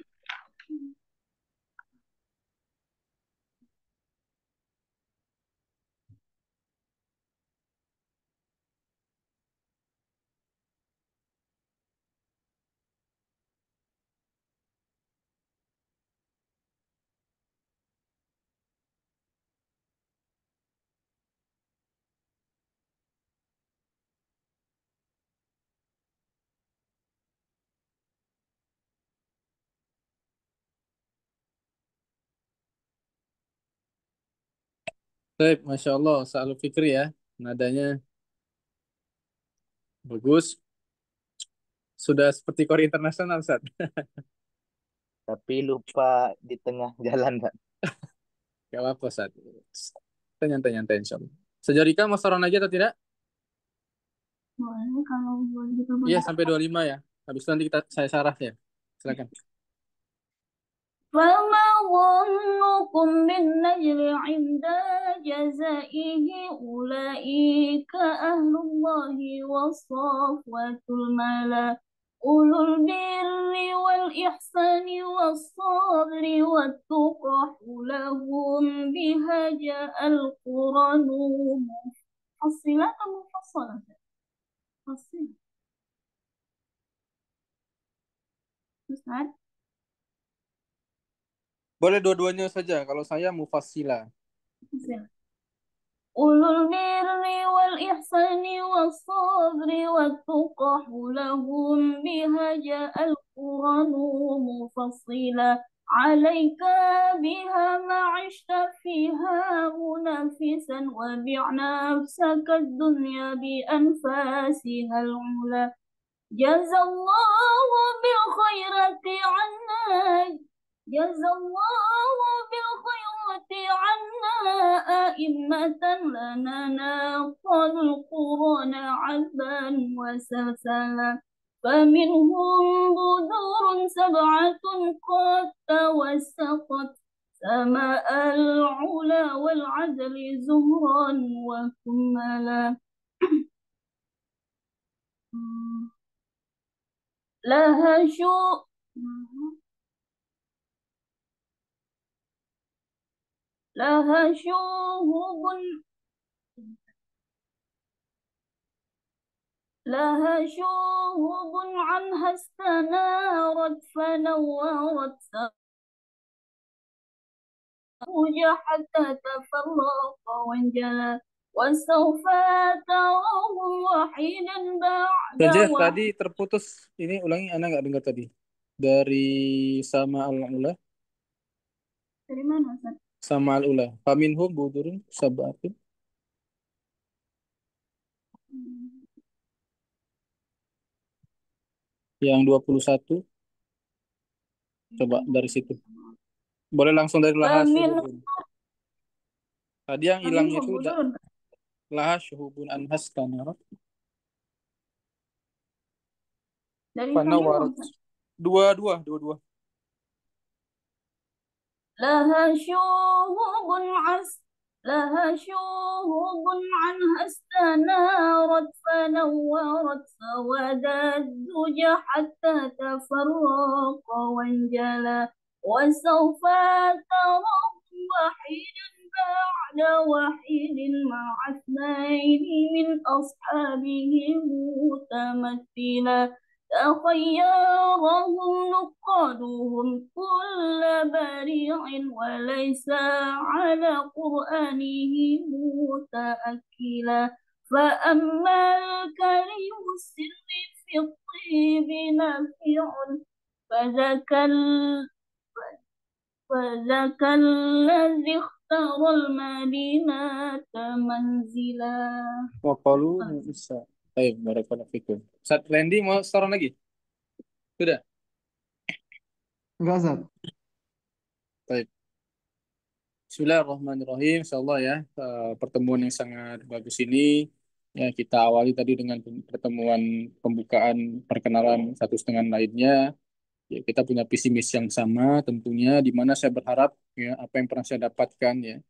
Baik, Masya Allah, Ustaz Fikri ya. Nadanya bagus. Sudah seperti Kori Internasional, Ustaz. Tapi lupa di tengah jalan Pak. Gak apa-apa, Ustaz. Kita nyantai-nyantai, insya Allah. Sejauh Rika, mau saran lagi atau tidak? Boleh kalau boleh Iya, diperbanyak. sampai 25 ya. Habis itu nanti saya saraf ya. Silakan. فما ظنكم بالنجل عند جزائه أولئك أهل الله والصفوة الملا أولو البر والإحسان والصبر والتقى لهم بها جاء القرآن مفصلة مفصلة مفصلة Ustaz, Boleh dua-duanya saja. Kalau saya mufassila. Ustaz. أولو البر والإحسان والصبر والتقى لهم بها جاء القرآن مفصلا عليك بها ما عشت فيها منافسا، وبع نفسك الدنيا بأنفاسها العلا. جزى الله بالخيرات عنا، جزى الله بالخيرات عنا أئمة لنا نقل القرآن عذبا وسلسلا. فمنهم بدور سبعة قد توسطت سماء العلا والعدل زهرا وكملا. لها شو لها شهب لها شهب عنها استنارت فنورت سروج حتى تفرق وانجلى، وسوف تراهم وحيدا بعد Saja tadi وحيد. terputus. Ini ulangi, Anda nggak dengar tadi. Dari sama al-ula. Dari mana, Ustaz? Sama al-ula. Faminhum budurun sabatun. Yang 21. Coba dari situ. Boleh langsung dari laha Famin syuhubun. Tadi yang hilangnya Faminhum itu udah budurun. laha syuhubun anhas tanara. Dari Fanawarat. Faminhum, Ustaz. Dua-dua. لها شوب عس لها شوب عنها استنارت فنورت سواد الدجى حتى تفرق وانجلى، وسوف تراه وحيدا بعد وحيد مع اثنين من أصحابه متمثلا. تخيرهم نقادهم كل بريع، وليس على قرآنه متأكلا. فأما الكريم السر في الطيب نافع، فذاك فذاك الذي اختار المدينة منزلا. Waqalu Isa. Baik, barakallahu fikum. Ustaz Randy mau setoran lagi? Sudah. Enggak, Ustaz. Baik. Bismillahirrahmanirrahim. Insyaallah ya, pertemuan yang sangat bagus ini ya kita awali tadi dengan pertemuan pembukaan perkenalan satu dengan lainnya. Ya, kita punya visi misi yang sama tentunya, di mana saya berharap ya apa yang pernah saya dapatkan ya.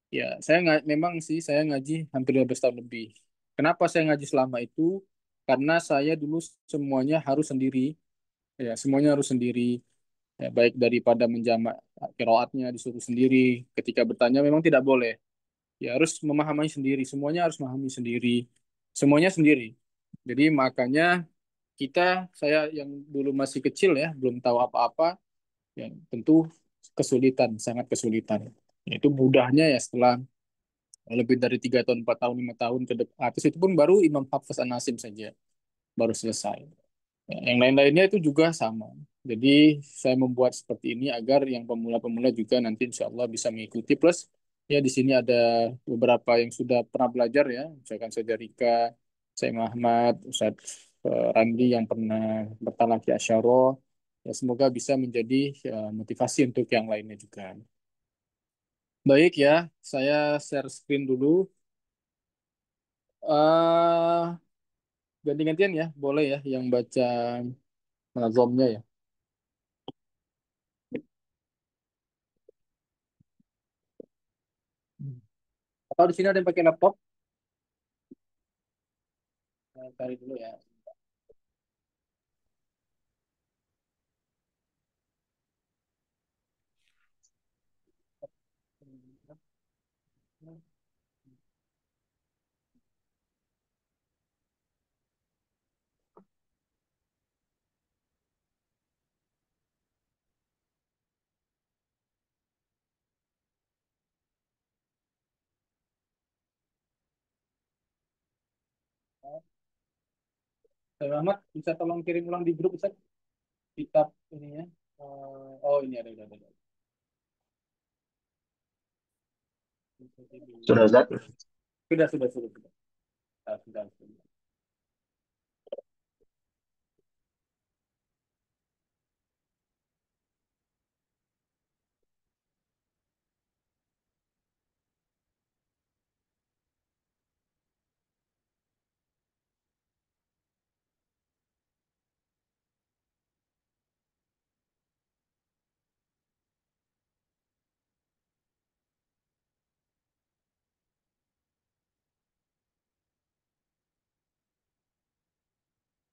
Ya, saya nggak memang sih saya ngaji hampir 15 tahun lebih. Kenapa saya ngaji selama itu? Karena saya dulu semuanya harus sendiri, ya semuanya harus sendiri. Ya, baik daripada menjamak qiraatnya disuruh sendiri, ketika bertanya memang tidak boleh. Ya harus memahami sendiri, semuanya harus memahami sendiri, semuanya sendiri. Jadi makanya kita, saya yang dulu masih kecil ya, belum tahu apa-apa, ya tentu kesulitan, sangat kesulitan. Itu mudahnya ya setelah lebih dari 3 tahun, 4 tahun, 5 tahun ke depan atas itu pun baru Imam Hafs An-Nasim saja baru selesai. Ya, yang lain-lainnya itu juga sama. Jadi saya membuat seperti ini agar yang pemula-pemula juga nanti insya Allah bisa mengikuti. Plus ya di sini ada beberapa yang sudah pernah belajar ya, misalkan saya Rika, saya Muhammad, Ustaz Randi yang pernah bertalaki asyaro. Ya semoga bisa menjadi motivasi untuk yang lainnya juga. Baik ya, saya share screen dulu. eh Ganti-gantian ya, boleh ya yang baca nazomnya ya. Atau di sini ada yang pakai laptop? Cari dulu ya. Saya Ahmad, bisa tolong kirim ulang di grup Ustaz kitab ini ya. Oh, ini ada. Sudah Ustaz? Sudah. Sudah.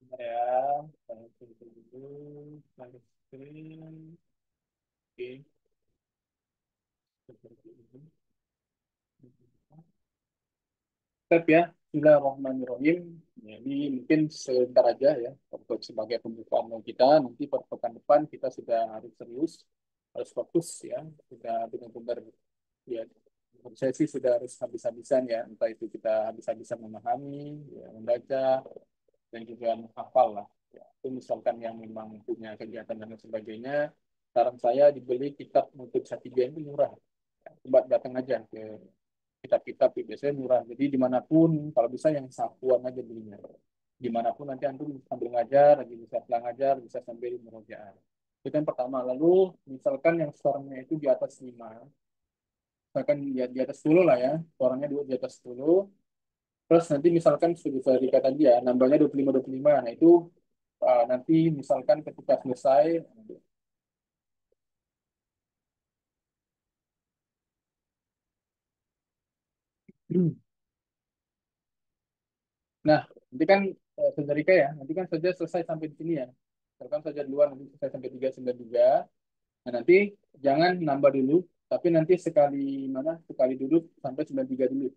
Bentar ya, taruh dulu, taruh screen. Oke, seperti ini. Step ya, Bismillahirrahmanirrahim. Jadi mungkin sebentar aja ya, untuk sebagai pembukaan kita. Nanti pekan depan kita sudah harus serius, harus fokus ya, sudah benar-benar ya. Menurut saya sih sudah harus habis-habisan ya, entah itu kita habis-habisan memahami, ya, membaca, dan juga menghafal lah. Ya, itu misalkan yang memang punya kegiatan dan lain sebagainya, saran saya dibeli kitab untuk Satibia itu murah. Ya, coba datang aja ke kitab-kitab biasanya murah. Jadi dimanapun, kalau bisa yang sakuan aja belinya. Dimanapun nanti antum sambil ngajar, lagi bisa pulang ngajar, bisa sambil murojaah. Itu kan pertama. Lalu misalkan yang store-nya itu di atas 5, misalkan di atas 10 lah ya, store-nya di atas 10. Terus nanti misalkan sudah saya dikata tadi ya, nambahnya 25. Nah itu nanti misalkan ketika selesai, nah nanti kan Saudara Rika ya, nanti kan saja selesai sampai di sini ya. Misalkan saja duluan nanti selesai sampai 392. Nah nanti jangan nambah dulu, tapi nanti sekali duduk sampai 93 dulu.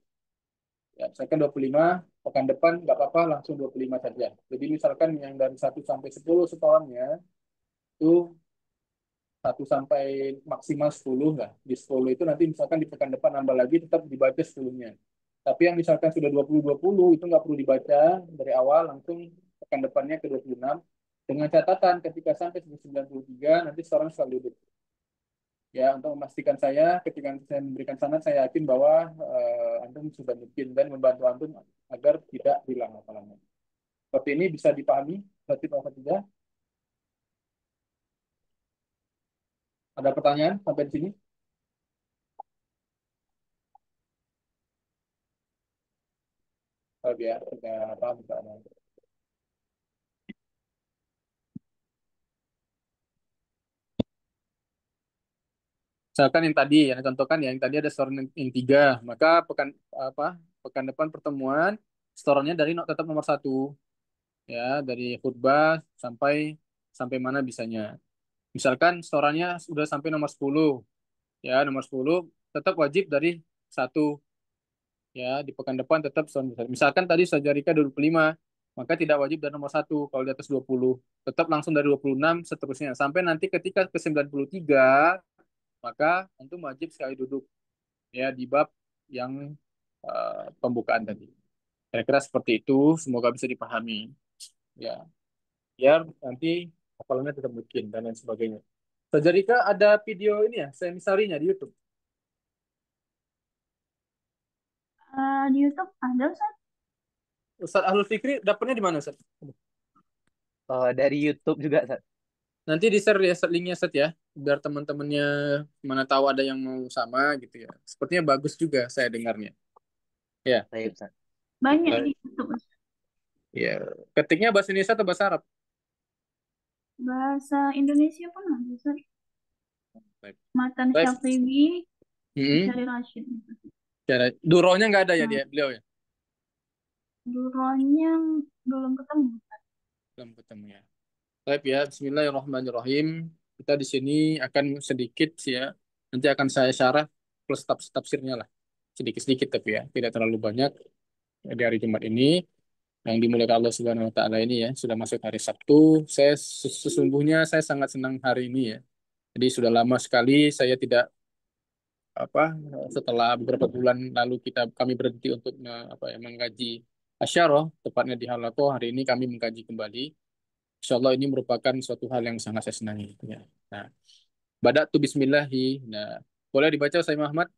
Ya, misalkan 25, pekan depan nggak apa-apa langsung 25 saja. Jadi misalkan yang dari 1 sampai 10 setorannya itu 1 sampai maksimal 10 lah. Di 10 itu nanti misalkan di pekan depan nambah lagi tetap dibaca 10-nya. Tapi yang misalkan sudah 20 itu nggak perlu dibaca dari awal langsung pekan depannya ke 26. Dengan catatan ketika sampai 93 nanti seorang selalu duduk. Ya, untuk memastikan saya ketika saya memberikan sanad saya yakin bahwa antum sudah mungkin dan membantu antum agar tidak hilang hafalannya. Seperti ini bisa dipahami, berarti apa tidak? Ada pertanyaan sampai di sini? Oh ya, sudah paham. Misalkan yang tadi yang contohkan ya, yang tadi ada store yang 3, maka apa pekan depan pertemuan store-nya dari tetap nomor 1 ya, dari khutbah sampai sampai mana bisanya. Misalkan store-nya sudah sampai nomor 10 ya, nomor 10 tetap wajib dari 1 ya, di pekan depan tetap store. Misalkan tadi Sajarika 25, maka tidak wajib dari nomor 1 kalau di atas 20, tetap langsung dari 26 seterusnya sampai nanti ketika ke 93 maka antum wajib sekali duduk ya di bab yang pembukaan tadi. Kira-kira seperti itu, semoga bisa dipahami. Ya, biar nanti hafalannya tetap mungkin dan lain sebagainya. Sajarika ada video ini ya, semisarinya di YouTube. Di YouTube ada Ustaz? Ustaz Ahlul Fikri dapatnya di mana, Ustaz? Dari YouTube juga, Sat. Nanti di-share ya linknya, Ustaz ya, biar teman-temannya mana tahu ada yang mau sama gitu ya. Sepertinya bagus juga saya dengarnya. Ya, Baik, Sat. Banyak di baik. YouTube Ustaz. Ya. Ketiknya bahasa Indonesia atau bahasa Arab? Bahasa Indonesia pun ada Ustaz. Baik. Matan Baik. Syafi'i, Hmm. Syari Rashid. Duronya nggak ada ya Nah, dia beliau ya? Duronya belum ketemu Ustaz. Belum ketemu ya. Baik ya, Bismillahirrahmanirrahim. Kita di sini akan sedikit sih ya. Nanti akan saya syarah plus tafsirnya lah. Sedikit-sedikit tapi ya, tidak terlalu banyak di hari Jumat ini yang dimuliakan Allah Subhanahu wa taala ini ya. Sudah masuk hari Sabtu. Sesungguhnya saya sangat senang hari ini ya. Jadi sudah lama sekali saya tidak apa setelah beberapa bulan lalu kami berhenti untuk mengkaji Asyarah, tepatnya di Halaqah. Hari ini kami mengkaji kembali. Insya Allah ini merupakan suatu hal yang sangat saya senangi. Ya. Nah, Bada'tu bismillahi. Nah, boleh dibaca saya Muhammad.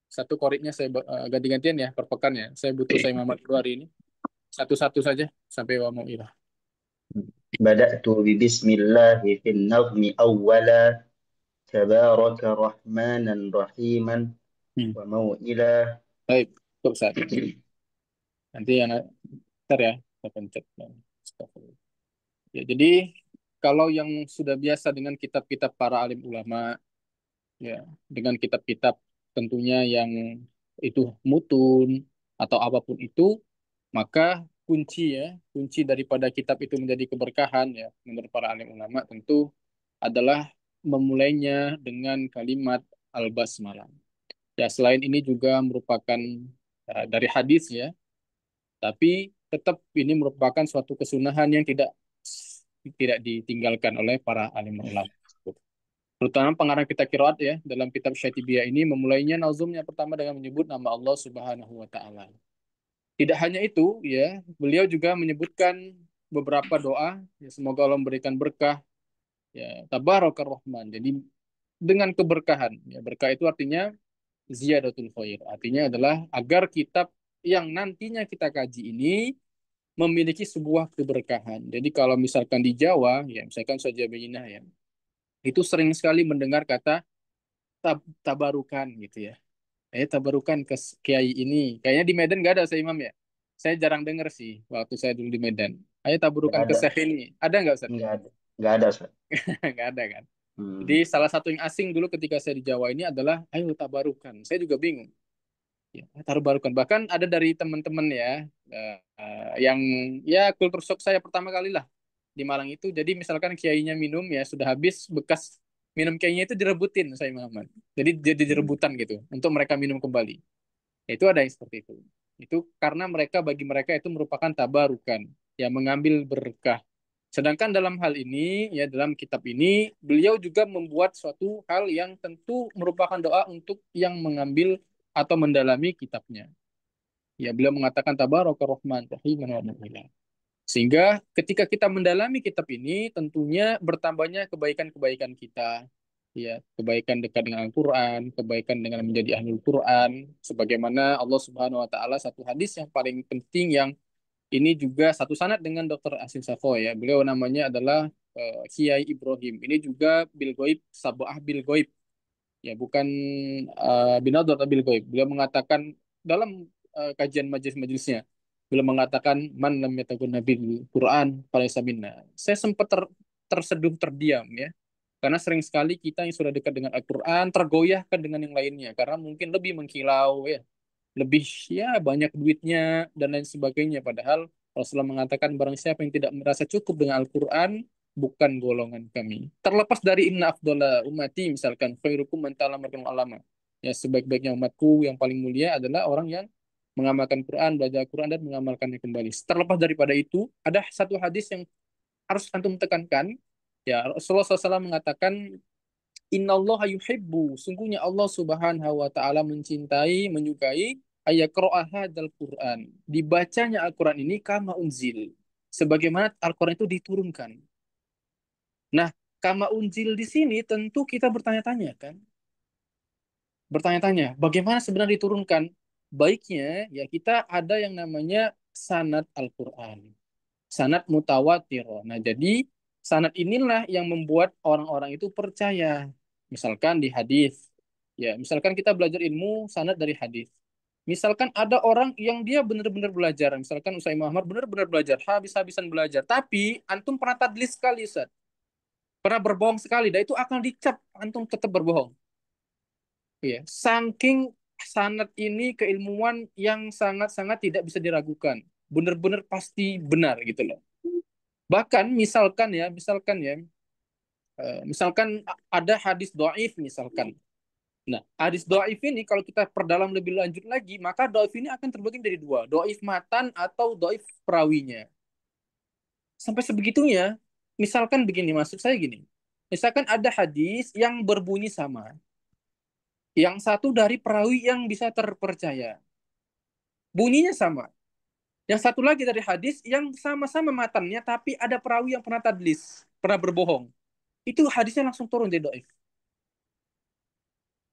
Satu koridnya saya ganti-gantian ya per pekan ya. Saya butuh saya Muhammad dulu hari ini. Satu-satu saja sampai wa mau ilah. بدأت ببسم الله في النظم أولا تبارك رحمانا رحيما Hmm. وموئلا. Baik, cukup Ustaz. Nanti yang ntar ya, saya pencet. Astagfirullah. Ya, jadi kalau yang sudah biasa dengan kitab-kitab para alim ulama, ya, dengan kitab-kitab tentunya yang itu mutun atau apapun itu, maka kunci daripada kitab itu menjadi keberkahan ya, menurut para alim ulama tentu adalah memulainya dengan kalimat al-basmalah. Ya, selain ini juga merupakan dari hadis ya, tapi tetap ini merupakan suatu kesunahan yang tidak ditinggalkan oleh para alim ulama. Terutama pengarang kitab Qiraat ya, dalam kitab Syatibiyah ini memulainya nazumnya pertama dengan menyebut nama Allah Subhanahu wa taala. Tidak hanya itu ya, beliau juga menyebutkan beberapa doa ya, semoga Allah memberikan berkah ya, tabarakar rahman. Jadi dengan keberkahan ya, berkah itu artinya ziyadatul khair. Artinya adalah agar kitab yang nantinya kita kaji ini memiliki sebuah keberkahan. Jadi kalau misalkan di Jawa ya, misalkan saja Bayinah ya, itu sering sekali mendengar kata tabarukan gitu ya. Tabarukan ke kiai ini. Kayaknya di Medan nggak ada saya Imam ya. Saya jarang dengar sih waktu saya dulu di Medan. Nggak Tabarukan ke ada, Syekh ini. Ada nggak Ustaz? nggak ada, nggak ada, Ustaz. Nggak ada kan? Jadi Hmm. salah satu yang asing dulu ketika saya di Jawa ini adalah ayo tabarukan. Saya juga bingung. Ya, tabarukan. Bahkan ada dari teman-teman ya yang ya kultur shock saya pertama kali lah di Malang itu. Jadi misalkan kiainya minum ya sudah habis bekas minum kiainya itu direbutin saya Muhammad. Jadi Hmm. direbutan gitu untuk mereka minum kembali. Itu ada yang seperti itu. Itu karena bagi mereka itu merupakan tabarukan, yang mengambil berkah. Sedangkan dalam hal ini, ya dalam kitab ini, beliau juga membuat suatu hal yang tentu merupakan doa untuk yang mengambil atau mendalami kitabnya. Ya, beliau mengatakan tabarakar rahman rahiman wa mu'ila. Sehingga ketika kita mendalami kitab ini, tentunya bertambahnya kebaikan-kebaikan kita. Ya, kebaikan dekat dengan Al-Quran, kebaikan dengan menjadi ahlul Quran. Sebagaimana Allah Subhanahu wa Ta'ala, satu hadis yang paling penting yang ini juga satu sanad dengan Dr. Asim Safo ya. Beliau namanya adalah Kiai Ibrahim. Ini juga bil goib, sabah bil goib. Ya, bukan binador bil goib. Beliau mengatakan dalam kajian majelis-majelisnya, beliau mengatakan man lam yatagunna bil Quran falaysa minna. Saya sempat terseduh terdiam ya. Karena sering sekali kita yang sudah dekat dengan Al-Quran tergoyahkan dengan yang lainnya. Karena mungkin lebih mengkilau ya, lebih ya banyak duitnya dan lain sebagainya. Padahal Rasulullah mengatakan barang siapa yang tidak merasa cukup dengan Al-Quran bukan golongan kami. Terlepas dari inna afdola umati misalkan khairukum man ta'allama alama. Ya sebaik-baiknya umatku yang paling mulia adalah orang yang mengamalkan Quran, belajar Quran dan mengamalkannya kembali. Terlepas daripada itu, ada satu hadis yang harus antum tekankan. Ya, Rasulullah SAW mengatakan Innallaha yuhibbu, sungguhnya Allah Subhanahu wa taala mencintai, menyukai ayaqra'a hadzal Qur'an. Dibacanya Al-Qur'an ini kama unzil. Sebagaimana Al-Qur'an itu diturunkan. Nah, kama unzil di sini tentu kita bertanya-tanya kan? Bertanya-tanya, bagaimana sebenarnya diturunkan? Baiknya ya kita ada yang namanya sanad Al-Qur'an. Sanad mutawatir. Nah, jadi sanad inilah yang membuat orang-orang itu percaya. Misalkan di hadis. Ya, misalkan kita belajar ilmu sanad dari hadis. Misalkan ada orang yang dia benar-benar belajar, misalkan Ustaz Muhammad benar-benar belajar, habis-habisan belajar, tapi antum pernah tadlis sekali, Ustaz. Pernah berbohong sekali, dan itu akan dicap antum tetap berbohong. Ya, saking sanad ini keilmuan yang sangat-sangat tidak bisa diragukan. Benar-benar pasti benar gitu loh. Bahkan misalkan ada hadis doif misalkan. Nah, hadis doif ini kalau kita perdalam lebih lanjut lagi, maka doif ini akan terbagi dari dua, doif matan atau doif perawinya. Sampai sebegitunya, misalkan begini, maksud saya gini, misalkan ada hadis yang berbunyi sama, yang satu dari perawi yang bisa terpercaya, bunyinya sama. Yang satu lagi dari hadis yang sama-sama matannya, tapi ada perawi yang pernah tadlis, pernah berbohong. Itu hadisnya langsung turun jadi doif.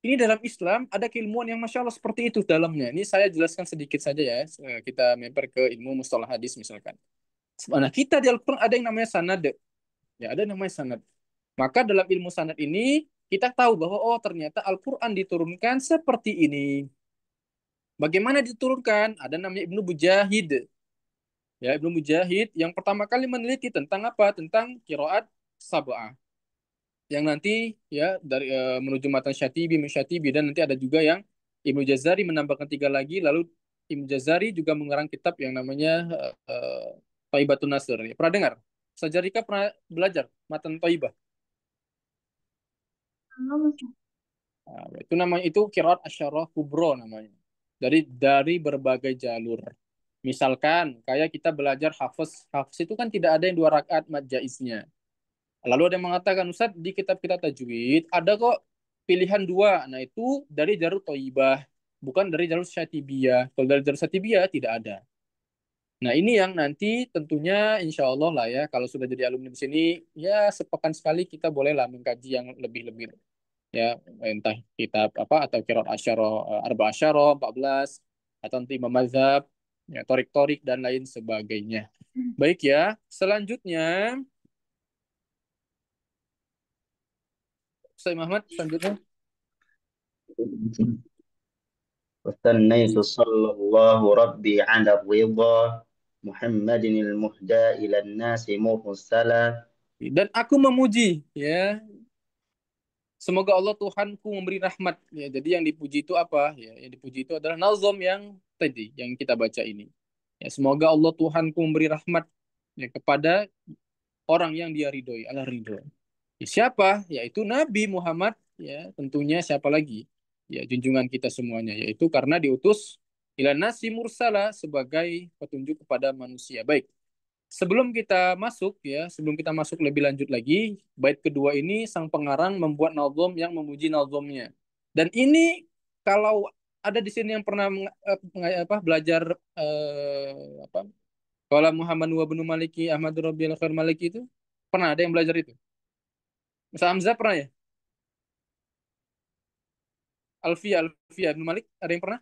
Ini dalam Islam ada keilmuan yang masya Allah seperti itu dalamnya. Ini saya jelaskan sedikit saja ya. Kita memper ke ilmu mustalah hadis misalkan. Nah, kita di Al-Quran ada yang namanya sanad. Ya, ada yang namanya sanad. Maka dalam ilmu sanad ini kita tahu bahwa oh ternyata Al-Quran diturunkan seperti ini. Bagaimana diturunkan? Ada namanya Ibnu Mujahid. Ya, Ibnu Mujahid yang pertama kali meneliti tentang apa? Tentang qiraat sab'ah. Yang nanti ya dari menuju matan Syatibi, Syatibi dan nanti ada juga yang Ibnu Jazari menambahkan tiga lagi. Lalu Ibnu Jazari juga mengarang kitab yang namanya Thaibatun Nasr. Ya, pernah dengar? Sajarika pernah belajar matan Thaibah. Nah, itu namanya itu qiraat asyarah kubro namanya. Dari berbagai jalur. Misalkan kayak kita belajar hafaz, hafaz itu kan tidak ada yang 2 rakaat mad jaiznya. Lalu ada yang mengatakan Ustaz di kitab-kitab tajwid ada kok pilihan 2. Nah itu dari jalur Thaibah, bukan dari jalur Syatibiyah. Kalau dari jalur Syatibiyah tidak ada. Nah ini yang nanti tentunya insya Allah lah ya kalau sudah jadi alumni di sini ya sepekan sekali kita bolehlah mengkaji yang lebih-lebih ya entah kitab apa atau Qiraat Asyara Arba Asyara 14 atau nanti Imam Mazhab ya torik-torik dan lain sebagainya. Baik ya, selanjutnya Ustaz Muhammad selanjutnya. وثنيت صلى الله ربي على الرضا محمد المهدى إلى الناس مرسلا. Dan aku memuji ya semoga Allah Tuhanku memberi rahmat ya. Jadi yang dipuji itu apa? Ya, yang dipuji itu adalah nazam yang tadi yang kita baca ini. Ya, semoga Allah Tuhanku memberi rahmat ya kepada orang yang dia ridhoi, Allah ridho. Ya, siapa? Yaitu Nabi Muhammad ya, tentunya siapa lagi? Ya, junjungan kita semuanya yaitu karena diutus ila nasi mursala sebagai petunjuk kepada manusia. Baik. Sebelum kita masuk lebih lanjut lagi, bait kedua ini sang pengarang membuat nazom yang memuji nazomnya. Dan ini kalau ada di sini yang pernah belajar apa? Kalau Muhammad wa bin Maliki Ahmad Rabiul Khair Maliki itu pernah ada yang belajar itu? Mas Hamzah pernah ya? Alfia bin Malik ada yang pernah?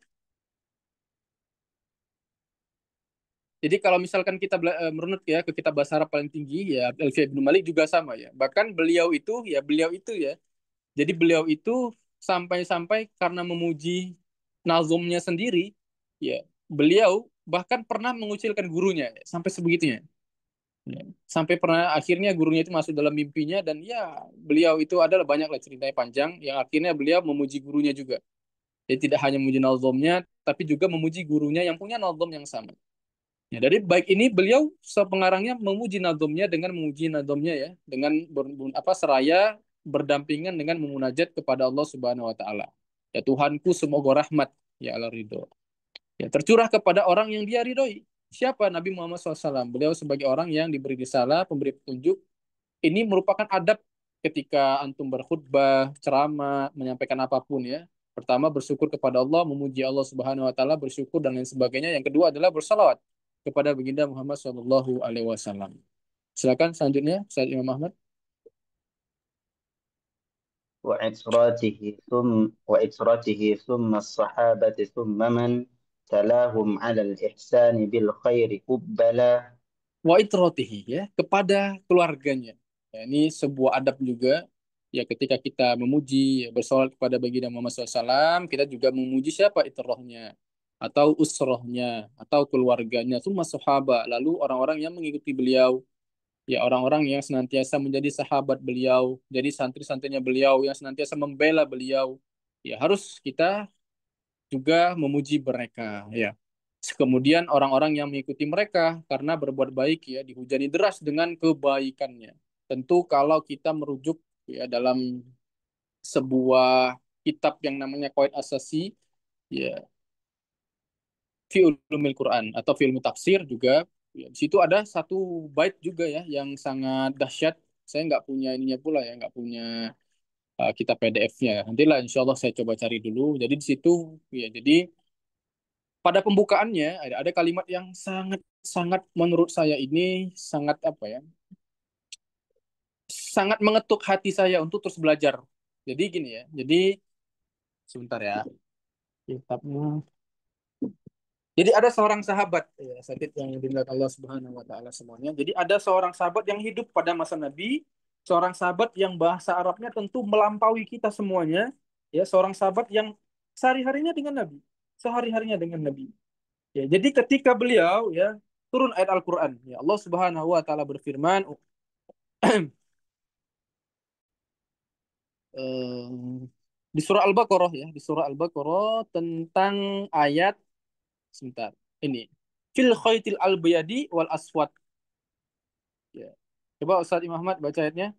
Jadi kalau misalkan kita merunut ya ke kitab bahasa Arab paling tinggi ya Alfia bin Malik juga sama ya. Bahkan beliau itu ya. Jadi beliau itu sampai-sampai karena memuji nazumnya sendiri, ya beliau bahkan pernah mengucilkan gurunya sampai sebegitunya. Ya. Sampai pernah akhirnya gurunya itu masuk dalam mimpinya dan ya beliau itu adalah banyaklah ceritanya panjang yang akhirnya beliau memuji gurunya juga. Jadi tidak hanya memuji nazumnya, tapi juga memuji gurunya yang punya nazum yang sama. Ya, dari baik ini beliau sepengarangnya memuji nadumnya dengan memuji nadumnya ya, dengan seraya berdampingan dengan memunajat kepada Allah Subhanahu wa taala. Ya Tuhanku semoga rahmat ya Allah ridho. Ya tercurah kepada orang yang dia ridhoi. Siapa Nabi Muhammad SAW? Beliau sebagai orang yang diberi risalah, pemberi petunjuk. Ini merupakan adab ketika antum berkhutbah, ceramah, menyampaikan apapun ya. Pertama bersyukur kepada Allah, memuji Allah Subhanahu wa taala, bersyukur dan lain sebagainya. Yang kedua adalah bersalawat kepada baginda Muhammad Shallallahu alaihi wasallam. Silakan selanjutnya Ustaz Imam Ahmad. وعترته ثم الصحابة ثم من تلاهم على الإحسان بالخير قبلا. Wa itrotihi ya kepada keluarganya. Ya, ini sebuah adab juga ya ketika kita memuji bersolat kepada baginda Muhammad SAW kita juga memuji siapa itrohnya atau usrohnya atau keluarganya semua sahabat lalu orang-orang yang mengikuti beliau ya orang-orang yang senantiasa menjadi sahabat beliau jadi santri-santrinya beliau yang senantiasa membela beliau ya harus kita juga memuji mereka ya. Kemudian orang-orang yang mengikuti mereka karena berbuat baik ya dihujani deras dengan kebaikannya. Tentu kalau kita merujuk ya dalam sebuah kitab yang namanya Qawaid Asasi ya fi ulumil Quran atau fi ilmu tafsir juga ya, di situ ada satu bait juga ya yang sangat dahsyat. Saya nggak punya ininya pula ya, nggak punya kitab PDF-nya. Nantilah insya Allah saya coba cari dulu. Jadi di situ ya jadi pada pembukaannya ada kalimat yang sangat sangat menurut saya ini sangat apa ya sangat mengetuk hati saya untuk terus belajar. Jadi gini ya, jadi Sebentar ya. Kitabnya. Jadi ada seorang sahabat, ya, sakit yang dimuliakan Allah Subhanahu wa taala semuanya. Jadi ada seorang sahabat yang hidup pada masa Nabi, seorang sahabat yang bahasa Arabnya tentu melampaui kita semuanya, ya, seorang sahabat yang sehari-harinya dengan Nabi, sehari-harinya dengan Nabi. Ya, jadi ketika beliau ya turun ayat Al-Qur'an, ya Allah Subhanahu wa taala berfirman eh, di surah Al-Baqarah ya, di surah Al-Baqarah tentang ayat sebentar. Ini fil khaytil al-bayadi wal aswad. Ya. Coba Ustaz Imam Ahmad baca ayatnya.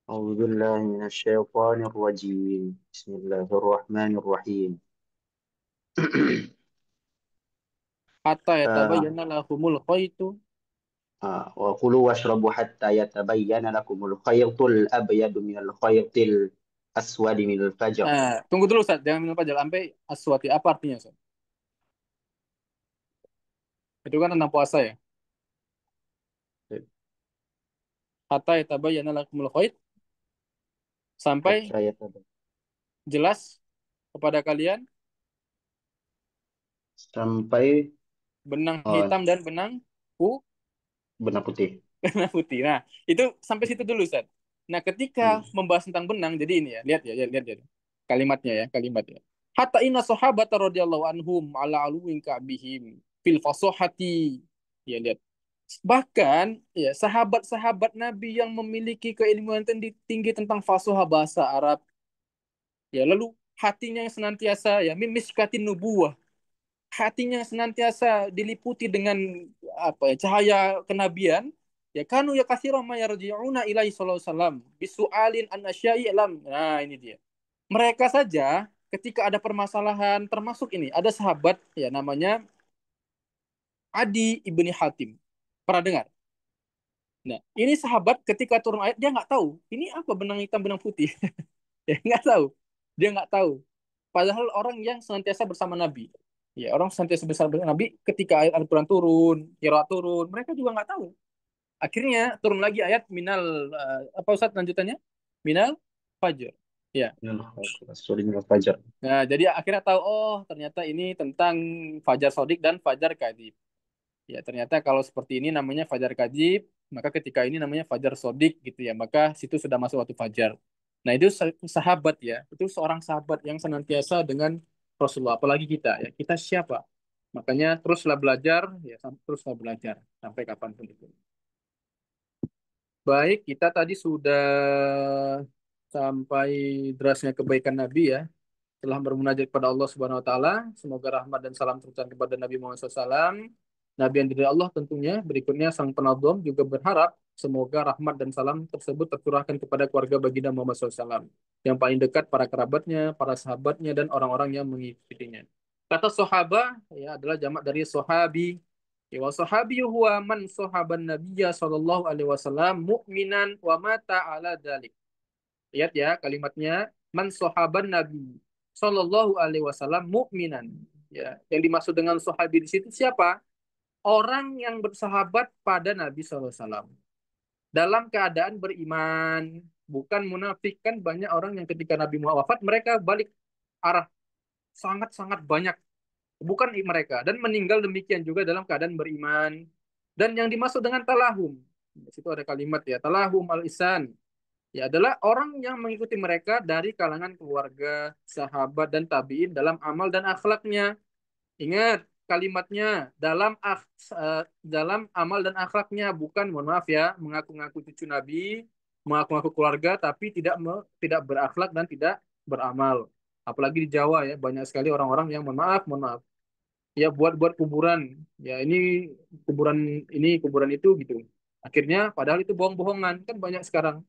أعوذ بالله من الشيطان الرجيم بسم الله الرحمن الرحيم Hatta آه yatabayyana lahumul khaytu. وكلوا واشربوا حتى يتبين لكم الخيط الأبيض من الخيط الأسود من الفجر. Tunggu dulu Ustaz, jangan minum pajak sampai aswati. Apa artinya Ustaz? Itu kan tentang puasa ya. Hatta yatabayyana lahumul khayt sampai حتى يتبين jelas kepada kalian sampai benang oh, hitam dan benang benang putih. benang putih. Nah, itu sampai situ dulu Ustaz. Nah, ketika Hmm. membahas tentang benang, jadi ini ya, lihat ya, lihat ya. Kalimatnya ya, kalimatnya. Hatta inna sahabata radhiyallahu anhum ala aluwin ka'bihim fil fasohati. Ya, lihat. Bahkan ya sahabat-sahabat Nabi yang memiliki keilmuan tinggi, tinggi tentang fasohah bahasa Arab, ya lalu hatinya yang senantiasa ya mimiskatin nubuwah, hatinya yang senantiasa diliputi dengan apa ya cahaya kenabian, ya kanu ya katsiran ma yarji'una ilaihi sallallahu alaihi wasallam bisu'alin an asya'i lam. Nah, ini dia. Mereka saja ketika ada permasalahan termasuk ini ada sahabat ya namanya Adi ibni Hatim. Pernah dengar? Nah, ini sahabat ketika turun ayat dia nggak tahu ini apa benang hitam benang putih. Ya nggak tahu. Dia nggak tahu. Padahal orang yang senantiasa bersama Nabi. Ya, orang senantiasa bersama Nabi ketika ayat Al-Quran turun, qiraat turun, mereka juga nggak tahu. Akhirnya turun lagi ayat minal apa Ustaz lanjutannya? Minal fajr. Ya. الأسود من الفجر. Nah, jadi akhirnya tahu oh ternyata ini tentang fajar sodik dan fajar kadib. Ya, ternyata kalau seperti ini namanya fajar kadib, maka ketika ini namanya fajar sodik gitu ya. Maka situ sudah masuk waktu fajar. Nah, itu sahabat ya. Itu seorang sahabat yang senantiasa dengan Rasulullah. Apalagi kita ya. Kita siapa? Makanya teruslah belajar ya, teruslah belajar sampai kapanpun itu. Baik, kita tadi sudah sampai derasnya kebaikan Nabi ya. Telah bermunajat kepada Allah Subhanahu wa taala. Semoga rahmat dan salam tercurahkan kepada Nabi Muhammad SAW. Nabi yang dari Allah tentunya. Berikutnya sang penazam juga berharap semoga rahmat dan salam tersebut tercurahkan kepada keluarga baginda Muhammad SAW. Yang paling dekat para kerabatnya, para sahabatnya dan orang-orang yang mengikutinya. Kata sahabah ya adalah jamak dari sahabi. Ya, wa sahabi huwa man sahaban nabiyya sallallahu alaihi wasallam mu'minan wa mata ala dzalik. Lihat ya kalimatnya man sahaban nabi sallallahu alaihi wasallam mu'minan. Ya, yang dimaksud dengan sahabi di situ siapa? Orang yang bersahabat pada Nabi sallallahu alaihi wasallam dalam keadaan beriman, bukan munafik. Kan banyak orang yang ketika Nabi Muhammad wafat mereka balik arah sangat-sangat banyak bukan mereka dan meninggal demikian juga dalam keadaan beriman. Dan yang dimaksud dengan talahum di situ ada kalimat ya talahum al-isan ya adalah orang yang mengikuti mereka dari kalangan keluarga, sahabat dan tabiin dalam amal dan akhlaknya. Ingat kalimatnya dalam amal dan akhlaknya bukan mohon maaf ya mengaku-ngaku cucu Nabi, mengaku-ngaku keluarga tapi tidak berakhlak dan tidak beramal. Apalagi di Jawa ya banyak sekali orang-orang yang mohon maaf ya buat-buat kuburan. Ya ini kuburan itu gitu. Akhirnya padahal itu bohong-bohongan kan banyak sekarang.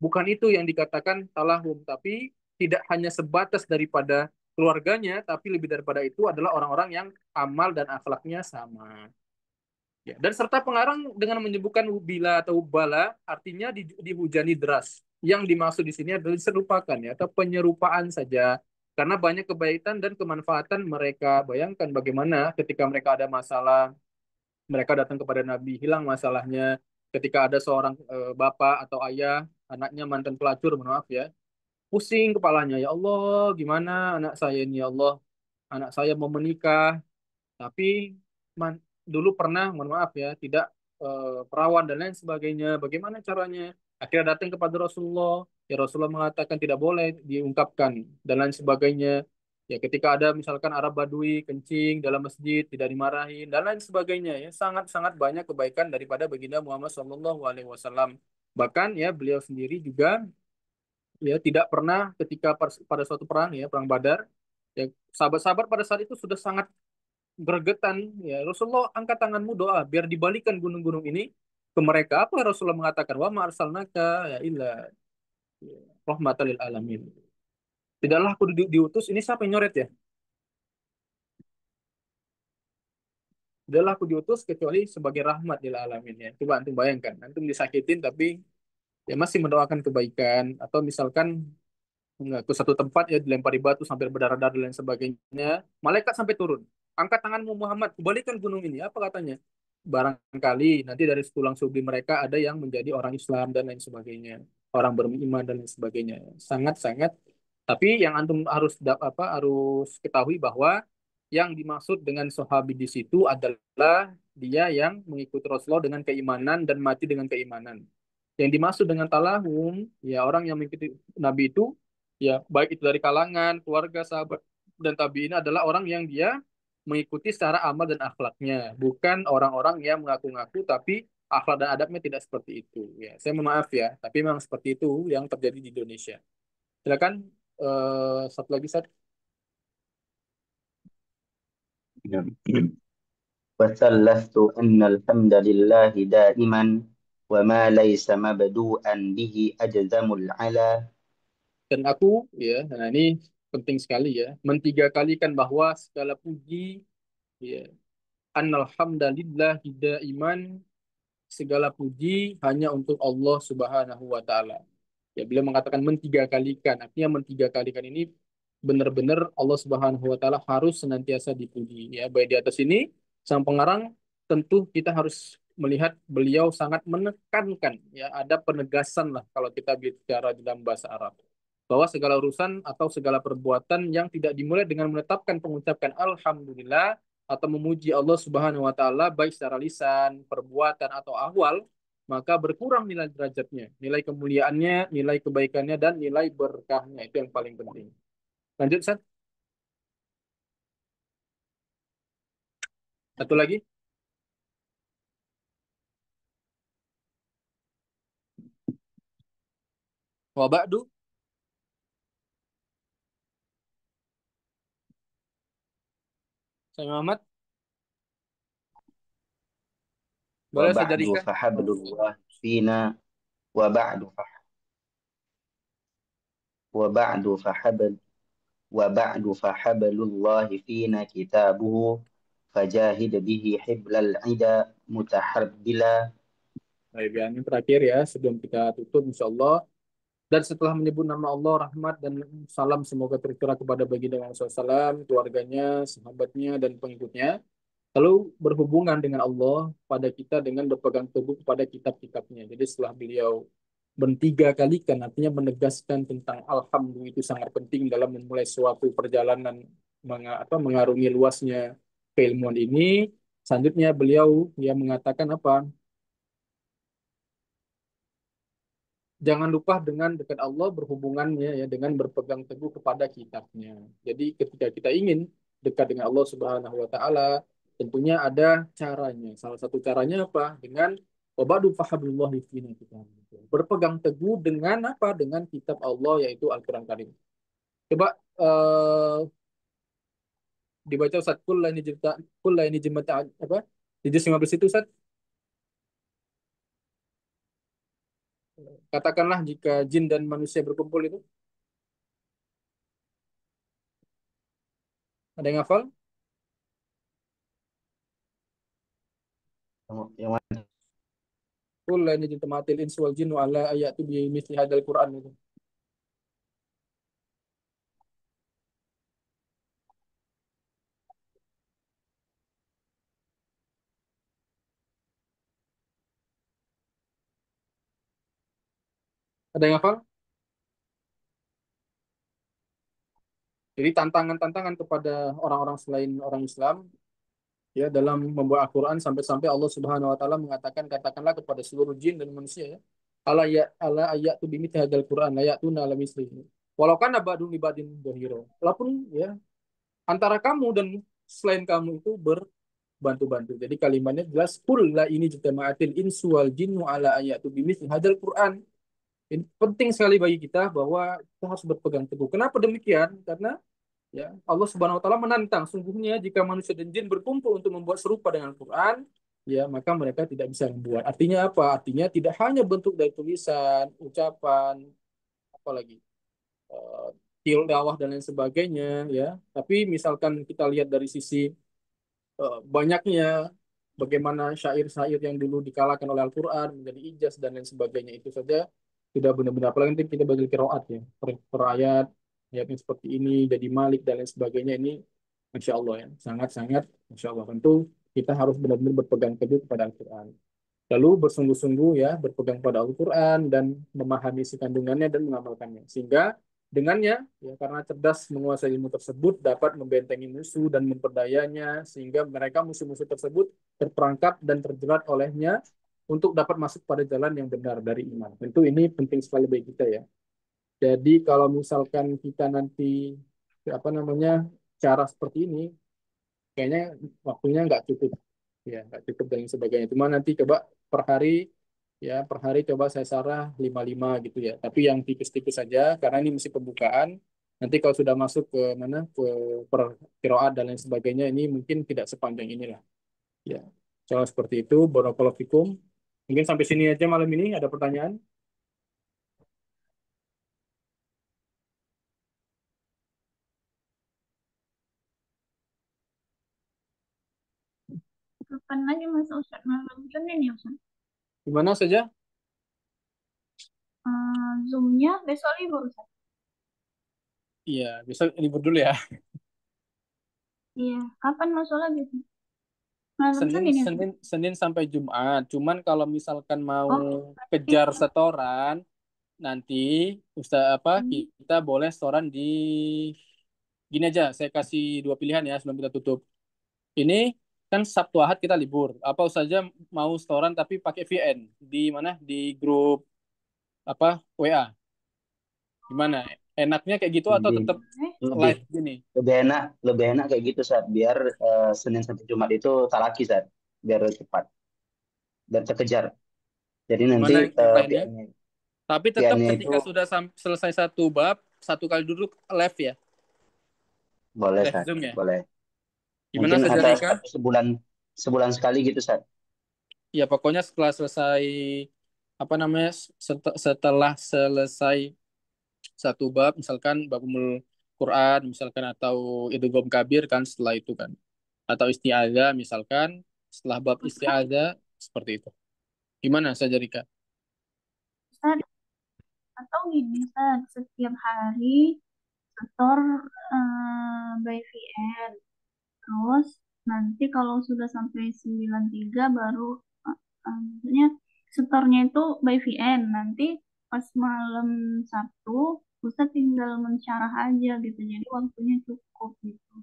Bukan itu yang dikatakan talahum, tapi tidak hanya sebatas daripada keluarganya, tapi lebih daripada itu adalah orang-orang yang amal dan akhlaknya sama. Ya, dan serta pengarang dengan menyebutkan bila atau bala artinya dihujani deras. Yang dimaksud di sini adalah diserupakan ya atau penyerupaan saja. Karena banyak kebaikan dan kemanfaatan mereka. Bayangkan bagaimana ketika mereka ada masalah, mereka datang kepada Nabi, hilang masalahnya. ketika ada seorang bapak atau ayah, anaknya mantan pelacur, mohon maaf ya, pusing kepalanya, ya Allah, gimana anak saya ini, ya Allah, anak saya mau menikah, tapi man- dulu pernah, mohon maaf ya, tidak perawan dan lain sebagainya. Bagaimana caranya? Akhirnya datang kepada Rasulullah. Ya Rasulullah mengatakan tidak boleh diungkapkan dan lain sebagainya. Ya ketika ada misalkan Arab Badui kencing dalam masjid tidak dimarahin dan lain sebagainya. Ya sangat-sangat banyak kebaikan daripada baginda Muhammad SAW. Bahkan ya beliau sendiri juga ya tidak pernah ketika pada suatu perang ya perang Badar ya sahabat-sahabat pada saat itu sudah sangat gregetan ya Rasulullah angkat tanganmu doa biar dibalikan gunung-gunung ini ke mereka apa Rasulullah mengatakan wa ma arsalnaka ya illa rahmatan lil alamin tidaklah aku diutus ini siapa yang nyoret ya tidaklah aku diutus kecuali sebagai rahmat lil alamin ya coba antum bayangkan antum disakitin tapi ya masih mendoakan kebaikan atau misalkan enggak, ke satu tempat ya dilempari batu sampai berdarah-darah dan lain sebagainya. Malaikat sampai turun. Angkat tanganmu Muhammad, kembalikan gunung ini. Apa katanya? Barangkali nanti dari tulang subli mereka ada yang menjadi orang Islam dan lain sebagainya. Orang beriman dan lain sebagainya. Sangat-sangat. Tapi yang antum harus harus ketahui bahwa yang dimaksud dengan sahabi di situ adalah dia yang mengikuti Rasulullah dengan keimanan dan mati dengan keimanan. Yang dimaksud dengan talahum, ya orang yang mengikuti Nabi itu ya baik itu dari kalangan keluarga sahabat dan tabiin adalah orang yang dia mengikuti secara amal dan akhlaknya bukan orang-orang yang mengaku-ngaku tapi akhlak dan adabnya tidak seperti itu ya saya mohon maaf ya tapi memang seperti itu yang terjadi di Indonesia silakan satu lagi Sat. نعم. وثلثت أن الحمد لله دائما وما ليس مبدوءا به أجزم العلا. Dan aku ya nah ini penting sekali ya mentiga kalikan bahwa segala puji ya annal hamdalillah daiman segala puji hanya untuk Allah Subhanahu wa taala. Ya, beliau mengatakan mentiga kalikan. Artinya mentiga kalikan ini benar-benar Allah Subhanahu wa taala harus senantiasa dipuji. Ya, baik di atas ini sang pengarang tentu kita harus melihat beliau sangat menekankan ya ada penegasan lah kalau kita bicara dalam bahasa Arab bahwa segala urusan atau segala perbuatan yang tidak dimulai dengan menetapkan pengucapan alhamdulillah atau memuji Allah Subhanahu wa taala baik secara lisan, perbuatan atau ahwal, maka berkurang nilai derajatnya, nilai kemuliaannya, nilai kebaikannya dan nilai berkahnya. Itu yang paling penting. Lanjut, Sat. Satu lagi. Wa ba'du. Saya Muhammad. Boleh saya وبعد jadikan? فحبل الله فينا وبعد وبعد فحبل وبعد فحبل الله فينا كتابه فجاهد به حبل العدا متحربلا. Baik, ya, ini terakhir ya sebelum kita tutup insya Allah. Dan setelah menyebut nama Allah, rahmat dan salam semoga tercurah kepada baginda Muhammad SAW, keluarganya, sahabatnya, dan pengikutnya. Lalu berhubungan dengan Allah pada kita dengan berpegang teguh kepada kitab-kitabnya. Jadi setelah beliau bertiga kali kan artinya menegaskan tentang alhamdulillah itu sangat penting dalam memulai suatu perjalanan mengarungi luasnya keilmuan ini. Selanjutnya beliau yang mengatakan apa? Jangan lupa dengan dekat Allah berhubungannya ya dengan berpegang teguh kepada kitabnya. Jadi ketika kita ingin dekat dengan Allah Subhanahu wa taala, tentunya ada caranya. Salah satu caranya apa? Dengan wabadu fahabillahi fina kitab. Berpegang teguh dengan apa? Dengan kitab Allah yaitu Al-Qur'an Karim. Coba dibaca Ustaz kulla ini jemata apa? Di juz 15 itu Ustaz. Katakanlah jika jin dan manusia berkumpul itu ada yang hafal? yang mana? Qul la in ijtama'atil insu wal jinnu ala ayati bi mithli hadzal Qur'an itu. Ada yang hafal? Jadi tantangan-tantangan kepada orang-orang selain orang Islam ya dalam membawa Al-Quran sampai-sampai Allah Subhanahu wa taala mengatakan katakanlah kepada seluruh jin dan manusia ya ala ayatu bimithli hadzal Quran la ya'tuna ala mislihi walau kana ba'dun li ba'din dhahira. Walaupun ya antara kamu dan selain kamu itu berbantu-bantu. Jadi kalimatnya jelas kul la ini jitama'atil insu wal jinnu ala ayatu bimithli hadzal Quran. Ini penting sekali bagi kita bahwa kita harus berpegang teguh. Kenapa demikian? Karena ya Allah Subhanahu wa taala menantang sungguhnya jika manusia dan jin berkumpul untuk membuat serupa dengan Al-Qur'an ya maka mereka tidak bisa membuat. Artinya apa? Artinya tidak hanya bentuk dari tulisan, ucapan, apalagi tilawah dan lain sebagainya ya. Tapi misalkan kita lihat dari sisi banyaknya bagaimana syair-syair yang dulu dikalahkan oleh Al-Quran menjadi ijaz dan lain sebagainya itu saja tidak benar-benar apalagi nanti kita belajar qiraat ya per ayat ayatnya seperti ini jadi Malik dan lain sebagainya ini Masya Allah ya sangat-sangat Masya Allah tentu kita harus benar-benar berpegang teguh kepada Al-Quran lalu bersungguh-sungguh ya berpegang pada Al-Quran dan memahami isi kandungannya dan mengamalkannya sehingga dengannya ya karena cerdas menguasai ilmu tersebut dapat membentengi musuh dan memperdayanya sehingga mereka musuh-musuh tersebut terperangkap dan terjerat olehnya untuk dapat masuk pada jalan yang benar dari iman. Tentu ini penting sekali bagi kita ya. Jadi kalau misalkan kita nanti apa namanya cara seperti ini kayaknya waktunya nggak cukup ya nggak cukup dan sebagainya cuma nanti coba per hari ya per hari coba saya sarah 5 gitu ya tapi yang tipis-tipis saja karena ini masih pembukaan nanti kalau sudah masuk ke mana ke per qiraat dan lain sebagainya ini mungkin tidak sepanjang inilah ya soal seperti itu barakallahu fikum mungkin sampai sini aja malam ini ada pertanyaan. Kapan lagi masa Ustaz malam Senin ya Ustaz? Gimana saja. Zoom-nya besok libur Ustaz. Iya besok libur dulu ya. Iya, kapan masuk lagi? Malam Senin Senin ya? Senin Senin sampai Jumat. Cuman kalau misalkan mau Oh, berarti kejar setoran, nanti Ustaz apa hmm, kita boleh setoran di gini aja. Saya kasih dua pilihan ya sebelum kita tutup. Ini kan Sabtu Ahad kita libur. Apa saja mau setoran tapi pakai VN di mana? Di grup apa WA. Gimana? Enaknya kayak gitu atau Lebih tetap boleh. lebih live gini? lebih enak kayak gitu saat biar Senin sampai Jumat itu talaki saat biar cepat dan terkejar. Jadi nanti Gimana yang lainnya? PM-nya Tapi tetap PM-nya itu ketika sudah selesai satu bab, satu kali duduk live ya, boleh live saat Zoom ya. boleh. Gimana Mungkin saja ada Rika? seperti sebulan sebulan sekali gitu saat. Ya pokoknya setelah selesai apa namanya setelah selesai satu bab, misalkan bab umul Quran, misalkan atau idgham kabir kan setelah itu kan, atau isti'adzah misalkan setelah bab Ustaz, isti'adzah seperti itu. Gimana saja Rika? Ustaz, atau gini Ustaz, setiap hari setor by VN. Terus nanti kalau sudah sampai 93 baru maksudnya setornya itu by VN. Nanti pas malam Sabtu Ustaz tinggal mensyarah aja gitu. Jadi waktunya cukup gitu.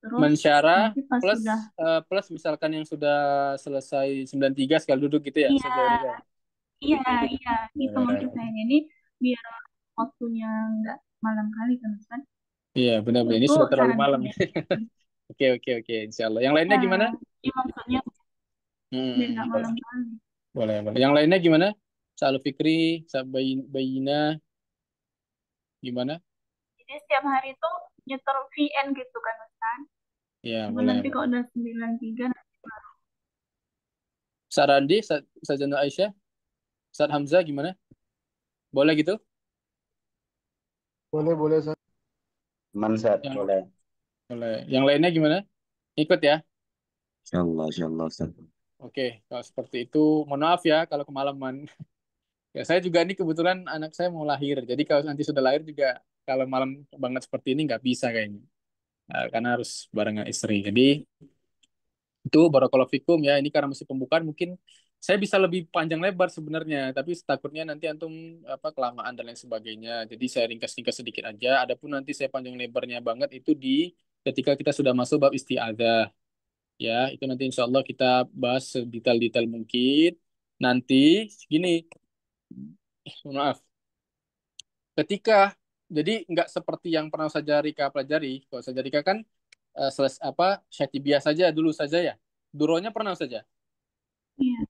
Terus Mensyarah nanti pas plus sudah plus misalkan yang sudah selesai 93 sekali duduk gitu ya, iya saja Rika. iya iya itu maksudnya. Eh, Jadi biar waktunya nggak malam kali kan Ustaz. Iya, benar-benar ini Itu sudah terlalu saran malam. saya. Oke, oke, oke. Insya Allah. Yang lainnya Ya, gimana? ini maksudnya biar nggak Boleh, malam kali. boleh, boleh. Yang lainnya gimana? Sa'al Fikri, Bayina, gimana? Jadi setiap hari itu nyetor VN gitu kan Ustaz. Ya, Cuma boleh, nanti boleh. kalau udah 93 Sarandi, Sajana Aisyah, Saad Hamzah gimana? Boleh gitu? Boleh, boleh, Ustaz. Aman saat Yang boleh. boleh. Yang lainnya gimana? Ikut ya. Insyaallah Ustaz. Oke, kalau seperti itu, mohon maaf ya kalau kemalaman. Ya, saya juga ini kebetulan anak saya mau lahir. Jadi kalau nanti sudah lahir juga kalau malam banget seperti ini nggak bisa kayaknya. Karena harus barengan istri. Jadi itu barakallahu fikum ya. Ini karena masih pembukaan mungkin saya bisa lebih panjang lebar sebenarnya, tapi takutnya nanti antum apa kelamaan dan lain sebagainya. Jadi saya ringkas-ringkas sedikit aja. Adapun nanti saya panjang lebarnya banget itu di ketika kita sudah masuk bab isti'adzah. Ya, itu nanti insya Allah kita bahas sedetail-detail mungkin. Nanti gini, maaf, ketika jadi nggak seperti yang pernah Ustazah Rika pelajari. Kalau Ustazah Rika kan apa syatibiyah saja dulu saja ya. Duronya pernah saja. Iya,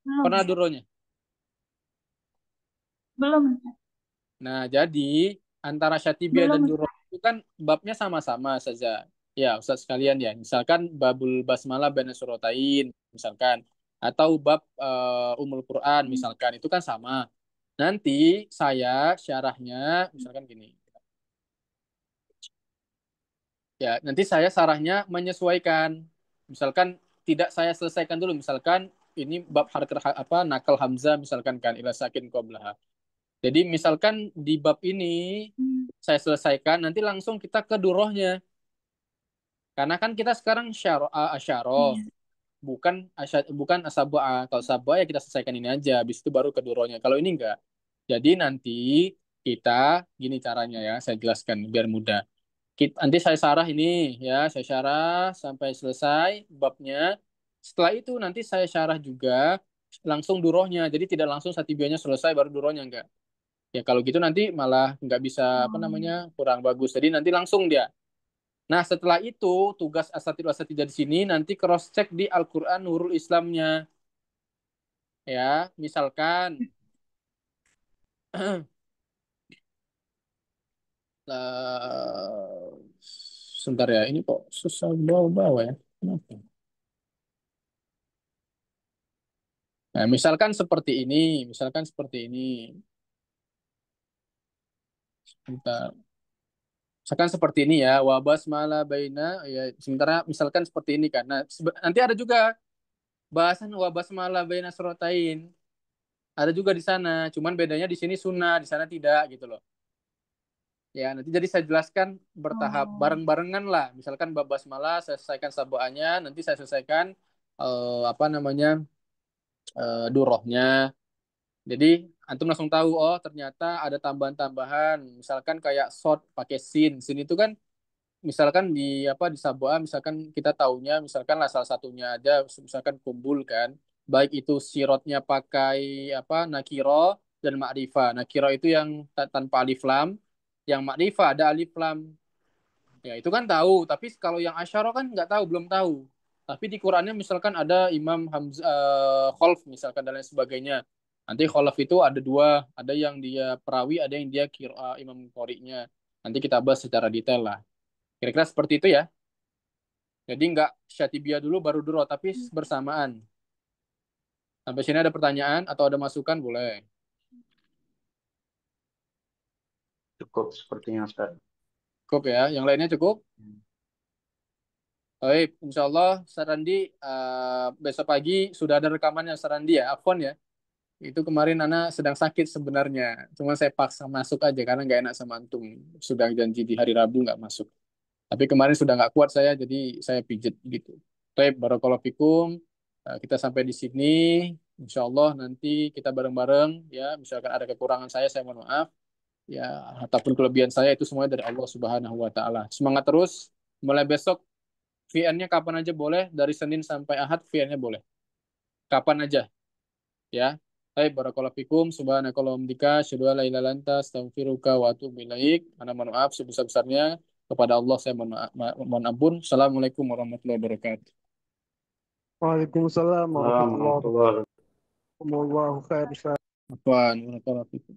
belum, Pernah duronya. belum, Nah, jadi antara Syatibiyah dan belum. Duro itu kan babnya sama-sama saja. Ya, Ustaz sekalian ya. Misalkan babul basmalah baina suratain, misalkan. Atau bab Ummul Quran, misalkan. Itu kan sama. Nanti saya syarahnya, misalkan gini. Ya, nanti saya syarahnya menyesuaikan. Misalkan tidak saya selesaikan dulu. Misalkan ini bab apa nakal hamzah misalkan kan ila sakin qablaha. Jadi misalkan di bab ini saya selesaikan, nanti langsung kita ke durohnya. Karena kan kita sekarang asyaroh, Iya. bukan asabu'ah. Kalau sabu'ah ya kita selesaikan ini aja, habis itu baru ke durohnya. Kalau ini enggak. Jadi nanti kita, gini caranya ya, saya jelaskan biar mudah. Nanti saya sarah ini, ya, saya syarah sampai selesai babnya. Setelah itu nanti saya syarah juga langsung durohnya. Jadi tidak langsung satibianya selesai baru durohnya enggak. Ya kalau gitu nanti malah nggak bisa apa namanya kurang bagus. Jadi nanti langsung dia. Nah setelah itu tugas asatidz asatidzah di sini nanti cross check di Al-Quran Nurul Islamnya. Ya misalkan eh, sebentar ya ini kok susah bawa-bawa ya. Kenapa? Nah misalkan seperti ini, misalkan seperti ini. Bentar. Misalkan seperti ini ya, wabas malah baina ya sementara misalkan seperti ini kan. Nah, nanti ada juga bahasan wabas malah baina surotain. Ada juga di sana, cuman bedanya di sini sunnah, di sana tidak gitu loh. Ya, nanti jadi saya jelaskan bertahap, bareng-barengan lah. Misalkan bab basmalah saya selesaikan sabuannya, nanti saya selesaikan apa namanya durohnya. Jadi antum langsung tahu oh ternyata ada tambahan-tambahan. Misalkan kayak short pakai sin itu kan misalkan di apa di Saboa misalkan kita taunya misalkan lah salah satunya aja misalkan kumpul kan baik itu sirotnya pakai apa nakiro dan makrifah. Nakiro itu yang tanpa alif lam, yang makrifah ada alif lam. Ya itu kan tahu, tapi kalau yang asyara kan nggak tahu, belum tahu. Tapi di Qurannya misalkan ada Imam Hamzah Khalf misalkan dan lain sebagainya. Nanti Khalaf itu ada dua, ada yang dia perawi, ada yang dia Imam Qori'nya. Nanti kita bahas secara detail lah. Kira-kira seperti itu ya. Jadi nggak Syatibiyah dulu baru Duro, tapi bersamaan. Sampai sini ada pertanyaan atau ada masukan boleh. Cukup sepertinya Ustaz. Cukup ya. Yang lainnya cukup? Baik, insya Allah Sarandi besok pagi sudah ada rekamannya Sarandi ya, Afwan ya. Itu kemarin Ana sedang sakit sebenarnya. Cuma saya paksa masuk aja karena nggak enak sama antum. Sudah janji di hari Rabu nggak masuk. Tapi kemarin sudah nggak kuat saya, jadi saya pijet gitu. Baik, barakallahu fikum. Kita sampai di sini. Insya Allah nanti kita bareng-bareng ya. Misalkan ada kekurangan saya mohon maaf. Ya, ataupun kelebihan saya itu semuanya dari Allah Subhanahu wa taala. Semangat terus. Mulai besok VN-nya kapan aja boleh, dari Senin sampai Ahad VN-nya boleh. Kapan aja ya. Baik, barakallahu fikum. Subhanakallahumma bika asyhadu an la ilaha illa anta astaghfiruka wa atubu ilaik. Ana mohon maaf sebesar-besarnya kepada Allah saya mohon ampun. Assalamualaikum warahmatullahi wabarakatuh. Waalaikumsalam warahmatullahi Warahmatullahi wabarakatuh. Wallahu khair. Apaan? Barakallahu fikum.